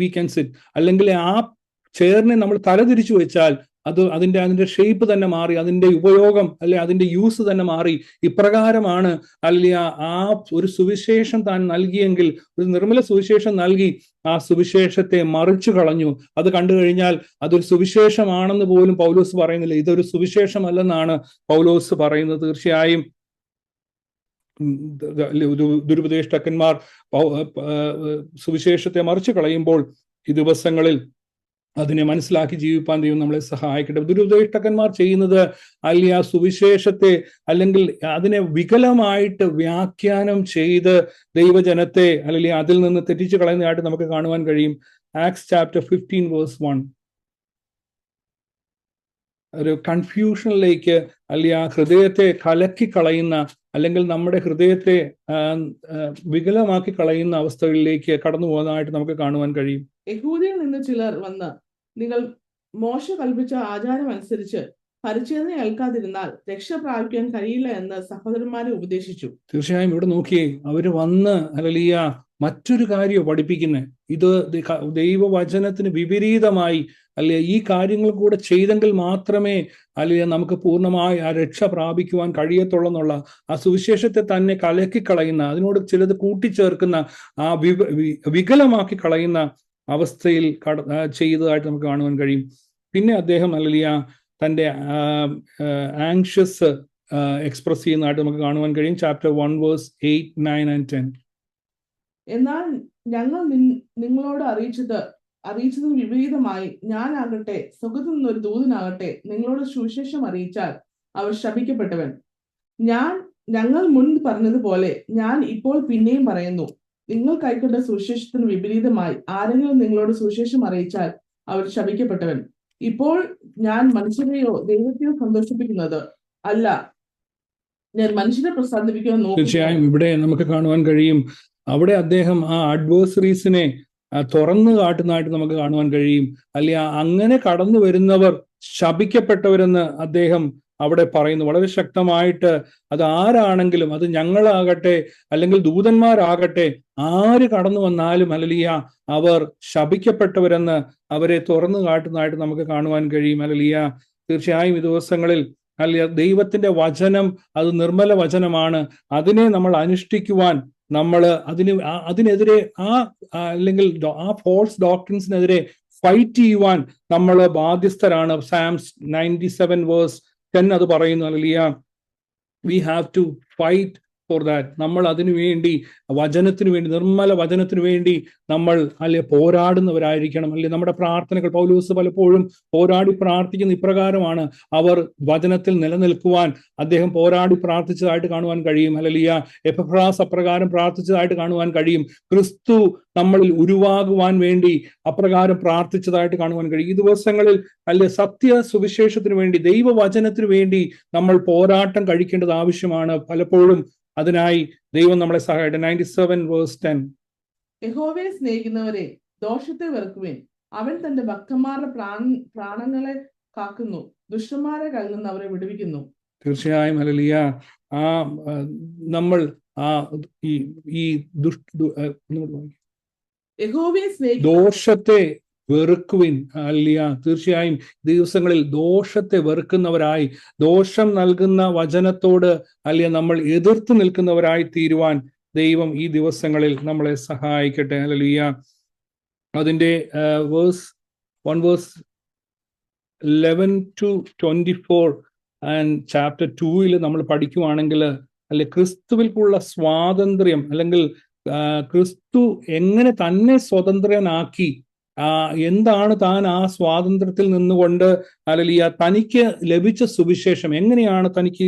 വി ക്യാൻ സിറ്റ്. അല്ലെങ്കിൽ ആ ചെയറിനെ നമ്മൾ തലതിരിച്ചു വെച്ചാൽ അതിന്റെ ഷേപ്പ് തന്നെ മാറി, അതിന്റെ ഉപയോഗം അതിന്റെ യൂസ് തന്നെ മാറി. ഇപ്രകാരമാണ് ആ ഒരു സുവിശേഷം താൻ നൽകിയെങ്കിൽ, ഒരു നിർമ്മല സുവിശേഷം നൽകി ആ സുവിശേഷത്തെ മറിച്ചു കളഞ്ഞു. അത് കണ്ടു കഴിഞ്ഞാൽ അതൊരു സുവിശേഷമാണെന്ന് പോലും പൗലോസ് പറയുന്നില്ല. ഇതൊരു സുവിശേഷമല്ലെന്നാണ് പൗലോസ് പറയുന്നത്. തീർച്ചയായും ദുരുപദേഷ്ടാക്കന്മാർ സുവിശേഷത്തെ മറിച്ചു കളയുമ്പോൾ ഈ ദിവസങ്ങളിൽ അതിനെ മനസ്സിലാക്കി ജീവിപ്പാൻ ദൈവം നമ്മളെ സഹായിക്കട്ടെ. ദുരുപദേഷ്ടാക്കന്മാർ ചെയ്യുന്നത് സുവിശേഷത്തെ അല്ലെങ്കിൽ അതിനെ വികലമായിട്ട് വ്യാഖ്യാനം ചെയ്ത് ദൈവജനത്തെ അതിൽ നിന്ന് തെറ്റിച്ചു കളയുന്നതായിട്ട് നമുക്ക് കാണുവാൻ കഴിയും. Acts chapter 15 verse 1. ഒരു കൺഫ്യൂഷനിലേക്ക് ഹൃദയത്തെ കലക്കി കളയുന്ന, അല്ലെങ്കിൽ നമ്മുടെ ഹൃദയത്തെ വികലമാക്കി കളയുന്ന അവസ്ഥകളിലേക്ക് കടന്നു പോകുന്നതായിട്ട് നമുക്ക് കാണുവാൻ കഴിയും. യഹൂദിയിൽ നിന്ന് ചിലർ വന്ന്, നിങ്ങൾ മോശ കൽപ്പിച്ച ആചാരം അനുസരിച്ച് പരിച്ഛേദന ഏൽക്കാതിരുന്നാൽ രക്ഷ പ്രാപിക്കാൻ കഴിയില്ല എന്ന് സഹോദരന്മാരെ ഉപദേശിച്ചു. തീർച്ചയായും ഇവിടെ നോക്കിയേ, അവര് വന്ന് മറ്റൊരു കാര്യം പഠിപ്പിക്കുന്നത്. ഇത് ദൈവവചനത്തിന് വിപരീതമായി ഈ കാര്യങ്ങൾ കൂടെ ചെയ്തെങ്കിൽ മാത്രമേ നമുക്ക് പൂർണ്ണമായി ആ രക്ഷ പ്രാപിക്കുവാൻ കഴിയത്തുള്ളെന്നുള്ള ആ സുവിശേഷത്തെ തന്നെ കലക്കിക്കളയുന്ന, അതിനോട് ചിലത് കൂട്ടിച്ചേർക്കുന്ന, ആ വികലമാക്കി കളയുന്ന അവസ്ഥയിൽ ചെയ്തതായിട്ട് നമുക്ക് കാണുവാൻ കഴിയും. പിന്നെ അദ്ദേഹം തൻ്റെ ആങ്ഷ്യസ് എക്സ്പ്രസ് ചെയ്യുന്നതായിട്ട് നമുക്ക് കാണുവാൻ കഴിയും. Chapter 1 verse 8, 9 and 10. എന്നാൽ ഞങ്ങൾ നിങ്ങളോട് അറിയിച്ചത് അറിയിച്ചതിന് വിപരീതമായി ഞാനാകട്ടെ സ്വർഗ്ഗത്തിൽ നിന്നൊരു ദൂതനാകട്ടെ നിങ്ങളോട് സുവിശേഷം അറിയിച്ചാൽ അവർ ശപിക്കപ്പെട്ടവൻ. ഞങ്ങൾ മുൻ പറഞ്ഞതുപോലെ ഞാൻ ഇപ്പോൾ പിന്നെയും പറയുന്നു, നിങ്ങൾ കൈക്കൊണ്ട സുവിശേഷത്തിന് വിപരീതമായി ആരെങ്കിലും നിങ്ങളോട് സുവിശേഷം അറിയിച്ചാൽ അവർ ശപിക്കപ്പെട്ടവൻ. ഇപ്പോൾ ഞാൻ മനുഷ്യരെയോ ദൈവത്തെയോ സന്തോഷിപ്പിക്കുന്നത് അല്ല, ഞാൻ മനുഷ്യരെ പ്രസാദിപ്പിക്കാൻ നോക്കുന്നു. തീർച്ചയായും ഇവിടെ നമുക്ക് കാണുവാൻ കഴിയും, അവിടെ അദ്ദേഹം ആ അഡ്വേഴ്സറീസിനെ തുറന്നു കാട്ടുന്നതായിട്ട് നമുക്ക് കാണുവാൻ കഴിയും. അല്ലെ, അങ്ങനെ കടന്നു വരുന്നവർ ശപിക്കപ്പെട്ടവരെന്ന് അദ്ദേഹം അവിടെ പറയുന്നു വളരെ ശക്തമായിട്ട്. അത് ആരാണെങ്കിലും, അത് ഞങ്ങളാകട്ടെ അല്ലെങ്കിൽ ദൂതന്മാരാകട്ടെ, ആര് കടന്നു വന്നാലും ഹല്ലേലൂയ അവർ ശപിക്കപ്പെട്ടവരെന്ന് അവരെ തുറന്നു കാട്ടുന്നതായിട്ട് നമുക്ക് കാണുവാൻ കഴിയും. ഹല്ലേലൂയ. തീർച്ചയായും ഈ ദിവസങ്ങളിൽ അല്ലെ ദൈവത്തിന്റെ വചനം അത് നിർമ്മല വചനമാണ്. അതിനെ നമ്മൾ അനുഷ്ഠിക്കുവാൻ നമ്മൾ അതിനെതിരെ അല്ലെങ്കിൽ ആ ഫോൾസ് ഡോക്ട്രിൻസിനെതിരെ ഫൈറ്റ് ചെയ്യുവാൻ നമ്മൾ ബാധ്യസ്ഥരാണ്. സാംസ് 97:10 അത് പറയുന്നു. Hallelujah. We have to fight for that. നമ്മൾ അതിനു വേണ്ടി, വചനത്തിന് വേണ്ടി, നിർമ്മല വചനത്തിന് വേണ്ടി നമ്മൾ പോരാടുന്നവരായിരിക്കണം. നമ്മുടെ പ്രാർത്ഥനകൾ, പൗലോസ് പലപ്പോഴും പോരാടി പ്രാർത്ഥിക്കുന്ന ഇപ്രകാരമാണ്. അവർ വചനത്തിൽ നിലനിൽക്കുവാൻ അദ്ദേഹം പോരാടി പ്രാർത്ഥിച്ചതായിട്ട് കാണുവാൻ കഴിയും. ഹല്ലേലൂയ. എപ്പഫ്രാസ് അപ്രകാരം പ്രാർത്ഥിച്ചതായിട്ട് കാണുവാൻ കഴിയും. ക്രിസ്തു നമ്മളിൽ ഉരുവാകുവാൻ വേണ്ടി അപ്രകാരം പ്രാർത്ഥിച്ചതായിട്ട് കാണുവാൻ കഴിയും. ഈ ദിവസങ്ങളിൽ സത്യ സുവിശേഷത്തിന് വേണ്ടി, ദൈവവചനത്തിന് വേണ്ടി നമ്മൾ പോരാട്ടം കഴിക്കേണ്ടത് ആവശ്യമാണ്. പലപ്പോഴും അതിനായി ദൈവം നമ്മളെ സഹായിക്കട്ടെ. 97:10 യഹോവയെ സ്നേഹിക്കുന്നവരെ ദോഷത്തെ വെറുക്കുവിൻ, അവൻ തന്റെ ഭക്തന്മാരുടെ പ്രാണങ്ങളെ കാക്കുന്നു, ദുഷ്ടന്മാരെ കയ്യിൽ നിന്ന് അവരെ വിടുവിക്കുന്നു. തീർച്ചയായും ഹല്ലേലൂയ. നമ്മൾ ഈ ദോഷത്തെ വെറുക്കുവിൻ. ഹല്ലേലൂയ. തീർച്ചയായും ദിവസങ്ങളിൽ ദോഷത്തെ വെറുക്കുന്നവരായി, ദോഷം നൽകുന്ന വചനത്തോട് നമ്മൾ എതിർത്ത് നിൽക്കുന്നവരായി തീരുവാൻ ദൈവം ഈ ദിവസങ്ങളിൽ നമ്മളെ സഹായിക്കട്ടെ. ഹല്ലേലൂയ. അതിന്റെ വേഴ്സ് 11-24 ആൻഡ് ചാപ്റ്റർ 2 നമ്മൾ പഠിക്കുവാണെങ്കിൽ ക്രിസ്തുവിൽക്കുള്ള സ്വാതന്ത്ര്യം, അല്ലെങ്കിൽ ക്രിസ്തു എങ്ങനെ തന്നെ സ്വതന്ത്രനാക്കി, എന്താണ് താൻ ആ സ്വാതന്ത്ര്യത്തിൽ നിന്നുകൊണ്ട് ഹല്ലേലൂയ തനിക്ക് ലഭിച്ച സുവിശേഷം, എങ്ങനെയാണ് തനിക്ക്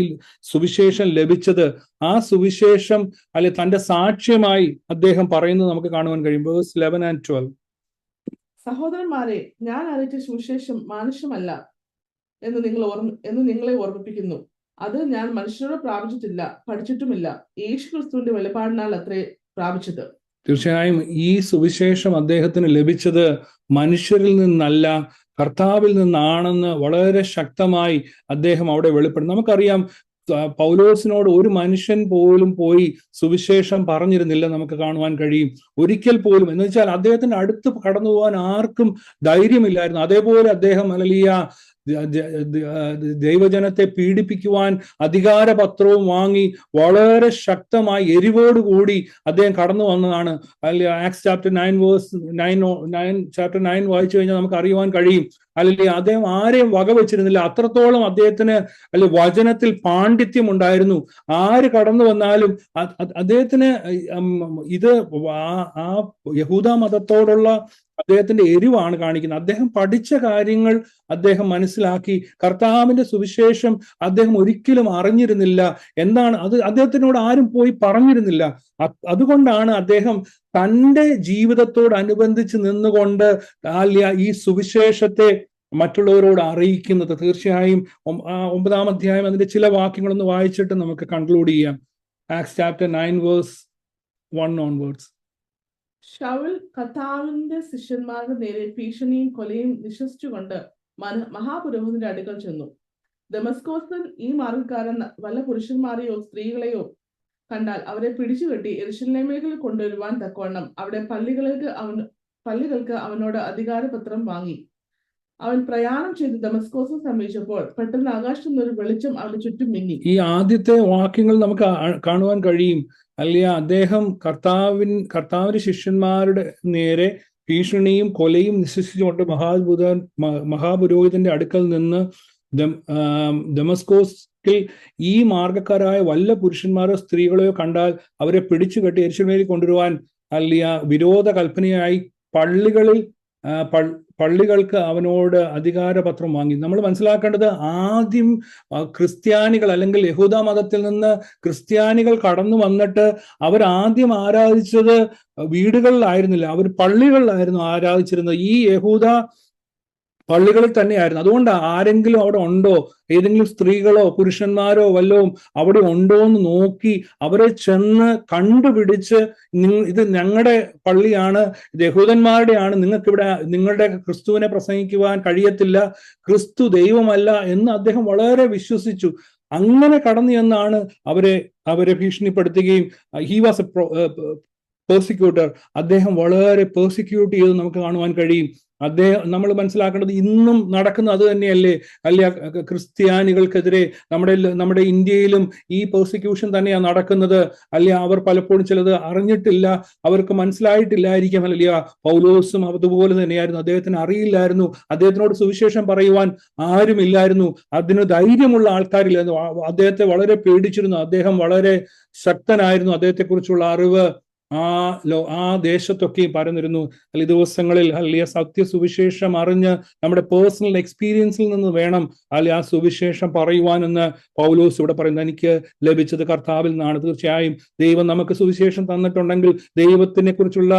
സുവിശേഷം ലഭിച്ചത്, ആ സുവിശേഷം തന്റെ സാക്ഷ്യമായി അദ്ദേഹം പറയുന്നത് നമുക്ക് കാണുവാൻ കഴിയും. Verse 11 and 12. സഹോദരന്മാരെ, ഞാൻ അറിയിച്ച സുവിശേഷം മാനുഷ്യമല്ല എന്ന് നിങ്ങളെ ഓർമ്മിപ്പിക്കുന്നു. അത് ഞാൻ മനുഷ്യരോട് പ്രാപിച്ചിട്ടില്ല, പഠിച്ചിട്ടുമില്ല, യേശു ക്രിസ്തുവിന്റെ വെളിപാടിനാൽ അത്രേ പ്രാപിച്ചത്. തീർച്ചയായും ഈ സുവിശേഷം അദ്ദേഹത്തിന് ലഭിച്ചത് മനുഷ്യരിൽ നിന്നല്ല, കർത്താവിൽ നിന്നാണെന്ന് വളരെ ശക്തമായി അദ്ദേഹം അവിടെ വെളിപ്പെടുന്നു. നമുക്കറിയാം, പൗലോസിനോട് ഒരു മനുഷ്യൻ പോലും പോയി സുവിശേഷം പറഞ്ഞിരുന്നില്ല നമുക്ക് കാണുവാൻ കഴിയും. ഒരിക്കൽ പോലും, എന്ന് വെച്ചാൽ അദ്ദേഹത്തിന്റെ അടുത്ത് കടന്നു പോകാൻ ആർക്കും ധൈര്യമില്ലായിരുന്നു. അതേപോലെ അദ്ദേഹം ഹല്ലേലൂയ ദൈവജനത്തെ പീഡിപ്പിക്കുവാൻ അധികാരപത്രവും വാങ്ങി വളരെ ശക്തമായി എരിവോടുകൂടി അദ്ദേഹം കടന്നു വന്നതാണ്. ആക്സ് ചാപ്റ്റർ 9 വായിച്ചു കഴിഞ്ഞാൽ നമുക്ക് അറിയുവാൻ കഴിയും. അല്ലെങ്കിൽ അദ്ദേഹം ആരെയും വകവെച്ചിരുന്നില്ല. അത്രത്തോളം അദ്ദേഹത്തിന് വചനത്തിൽ പാണ്ഡിത്യം ഉണ്ടായിരുന്നു. ആര് കടന്നു വന്നാലും അദ്ദേഹത്തിന് ഇത് ആ യഹൂദ മതത്തോടുള്ള അദ്ദേഹത്തിന്റെ എരിവാണ് കാണിക്കുന്നത്. അദ്ദേഹം പഠിച്ച കാര്യങ്ങൾ അദ്ദേഹം മനസ്സിലാക്കി. കർത്താവിന്റെ സുവിശേഷം അദ്ദേഹം ഒരിക്കലും അറിഞ്ഞിരുന്നില്ല. എന്താണ് അത് അദ്ദേഹത്തിനോട് ആരും പോയി പറഞ്ഞിരുന്നില്ല. അതുകൊണ്ടാണ് അദ്ദേഹം തൻ്റെ ജീവിതത്തോടനുബന്ധിച്ച് നിന്നുകൊണ്ട് ഈ സുവിശേഷത്തെ മറ്റുള്ളവരോട് അറിയിക്കുന്നത്. തീർച്ചയായും 9-ാം അധ്യായം അതിന്റെ ചില വാക്യങ്ങളൊന്ന് വായിച്ചിട്ട് നമുക്ക് കൺക്ലൂഡ് ചെയ്യാം. Acts chapter 9:1 onwards. ശൗൽ കർത്താവിന്റെ ശിഷ്യന്മാരുടെ നേരെ ഭീഷണിയും കൊലയും നിശ്വസിച്ചുകൊണ്ട് മഹാപുരോഹിതന്റെ അടുക്കൽ ചെന്നു. ദമസ്കോസിൽ ഈ മാർഗക്കാരൻ വല്ല പുരുഷന്മാരെയോ സ്ത്രീകളെയോ കണ്ടാൽ അവരെ പിടിച്ചുകെട്ടി യെരൂശലേമിലേക്ക് കൊണ്ടുവരുവാൻ തക്കവണ്ണം അവിടെ പള്ളികൾക്ക് അവനോട് അധികാരപത്രം വാങ്ങി. അവൻ പ്രയാണം ചെയ്ത് ദമസ്കോസിൽ സമീപിച്ചപ്പോൾ പെട്ടെന്ന് ആകാശത്തു നിന്നൊരു വെളിച്ചം അവന് ചുറ്റും മിന്നി. ഈ ആദ്യത്തെ വാക്യങ്ങൾ നമുക്ക് കാണുവാൻ കഴിയും. അദ്ദേഹം കർത്താവിന്റെ ശിഷ്യന്മാരുടെ നേരെ ഭീഷണിയും കൊലയും നിശ്വസിച്ചുകൊണ്ട് മഹാപുരോഹിതന്റെ അടുക്കൽ നിന്ന് ദമസ്കോസിൽ ഈ മാർഗക്കാരായ വല്ല പുരുഷന്മാരോ സ്ത്രീകളെയോ കണ്ടാൽ അവരെ പിടിച്ചുകെട്ടി യെരൂശലേമിലേക്ക് കൊണ്ടുവരുവാൻ വിരോധ കൽപ്പനയായി പള്ളികളിൽ പള്ളികൾക്ക് അവനോട് അധികാരപത്രം വാങ്ങി. നമ്മൾ മനസ്സിലാക്കേണ്ടത് ആദ്യം ക്രിസ്ത്യാനികൾ അല്ലെങ്കിൽ യഹൂദ മതത്തിൽ നിന്ന് ക്രിസ്ത്യാനികൾ കടന്നു വന്നിട്ട് അവരാദ്യം ആരാധിച്ചത് വീടുകളിലായിരുന്നില്ല, അവർ പള്ളികളിലായിരുന്നു ആരാധിച്ചിരുന്നത്. ഈ യഹൂദ പള്ളികളിൽ തന്നെയായിരുന്നു. അതുകൊണ്ട് ആരെങ്കിലും അവിടെ ഉണ്ടോ, ഏതെങ്കിലും സ്ത്രീകളോ പുരുഷന്മാരോ വല്ലതും അവിടെ ഉണ്ടോ എന്ന് നോക്കി അവരെ ചെന്ന് കണ്ടുപിടിച്ച്, ഇത് ഞങ്ങളുടെ പള്ളിയാണ്, ഇത് യഹൂദന്മാരുടെയാണ്, നിങ്ങൾക്കിവിടെ നിങ്ങളുടെ ക്രിസ്തുവിനെ പ്രസംഗിക്കുവാൻ കഴിയത്തില്ല, ക്രിസ്തു ദൈവമല്ല എന്ന് അദ്ദേഹം വളരെ വിശ്വസിച്ചു. അങ്ങനെ കടന്നു എന്നാണ് അവരെ ഭീഷണിപ്പെടുത്തുകയും, ഹി വാസ് എ പേഴ്സിക്യൂട്ടർ, അദ്ദേഹം വളരെ പേഴ്സിക്യൂട്ട് ചെയ്ത് നമുക്ക് കാണുവാൻ കഴിയും. നമ്മൾ മനസ്സിലാക്കേണ്ടത് ഇന്നും നടക്കുന്ന അത് തന്നെയല്ലേ? അല്ലെ, ക്രിസ്ത്യാനികൾക്കെതിരെ നമ്മുടെ ഇന്ത്യയിലും ഈ പേഴ്സിക്യൂഷൻ തന്നെയാണ് നടക്കുന്നത്. അല്ലെ, അവർ പലപ്പോഴും ചിലത് അറിഞ്ഞിട്ടില്ല, അവർക്ക് മനസ്സിലായിട്ടില്ലായിരിക്കാം. അല്ലെ, പൗലോസും അതുപോലെ തന്നെയായിരുന്നു. അദ്ദേഹത്തിന് അറിയില്ലായിരുന്നു, അദ്ദേഹത്തിനോട് സുവിശേഷം പറയുവാൻ ആരുമില്ലായിരുന്നു, അതിന് ധൈര്യമുള്ള ആൾക്കാരില്ലായിരുന്നു. അദ്ദേഹത്തെ വളരെ പേടിച്ചിരുന്നു. അദ്ദേഹം വളരെ ശക്തനായിരുന്നു, അദ്ദേഹത്തെക്കുറിച്ചുള്ള അറിവ് ആ ദേശത്തൊക്കെ പരന്നിരുന്നു. അല്ലെ, ദിവസങ്ങളിൽ അല്ലെ സത്യ സുവിശേഷം അറിഞ്ഞ് നമ്മുടെ പേഴ്സണൽ എക്സ്പീരിയൻസിൽ നിന്ന് വേണം അല്ലെ ആ സുവിശേഷം പറയുവാനെന്ന് പൗലോസ് ഇവിടെ പറയുന്നത്. എനിക്ക് ലഭിച്ചത് കർത്താവിൽ നിന്നാണ്. തീർച്ചയായും ദൈവം നമുക്ക് സുവിശേഷം തന്നിട്ടുണ്ടെങ്കിൽ, ദൈവത്തിനെ കുറിച്ചുള്ള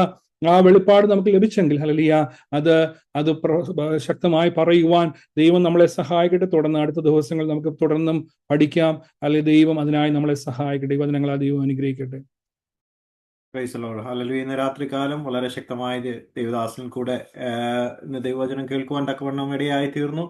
ആ വെളിപ്പാട് നമുക്ക് ലഭിച്ചെങ്കിൽ ഹല്ലേലൂയ, അത് ശക്തമായി പറയുവാൻ ദൈവം നമ്മളെ സഹായിക്കട്ടെ. തുടർന്ന് അടുത്ത ദിവസങ്ങൾ നമുക്ക് തുടർന്നും പഠിക്കാം. അല്ലെ, ദൈവം അതിനായി നമ്മളെ സഹായിക്കട്ടെ. വചനങ്ങളാൽ ദൈവം അനുഗ്രഹിക്കട്ടെ. Praise the Lord. ഹല്ലേലൂയ. ഇന്ന് രാത്രികാലം വളരെ ശക്തമായ ദൈവദാസനിൽ കൂടെ ഇന്ന് ദൈവവചനം കേൾക്കുവാൻ തക്കവണ്ണം ഇടയായി തീർന്നു.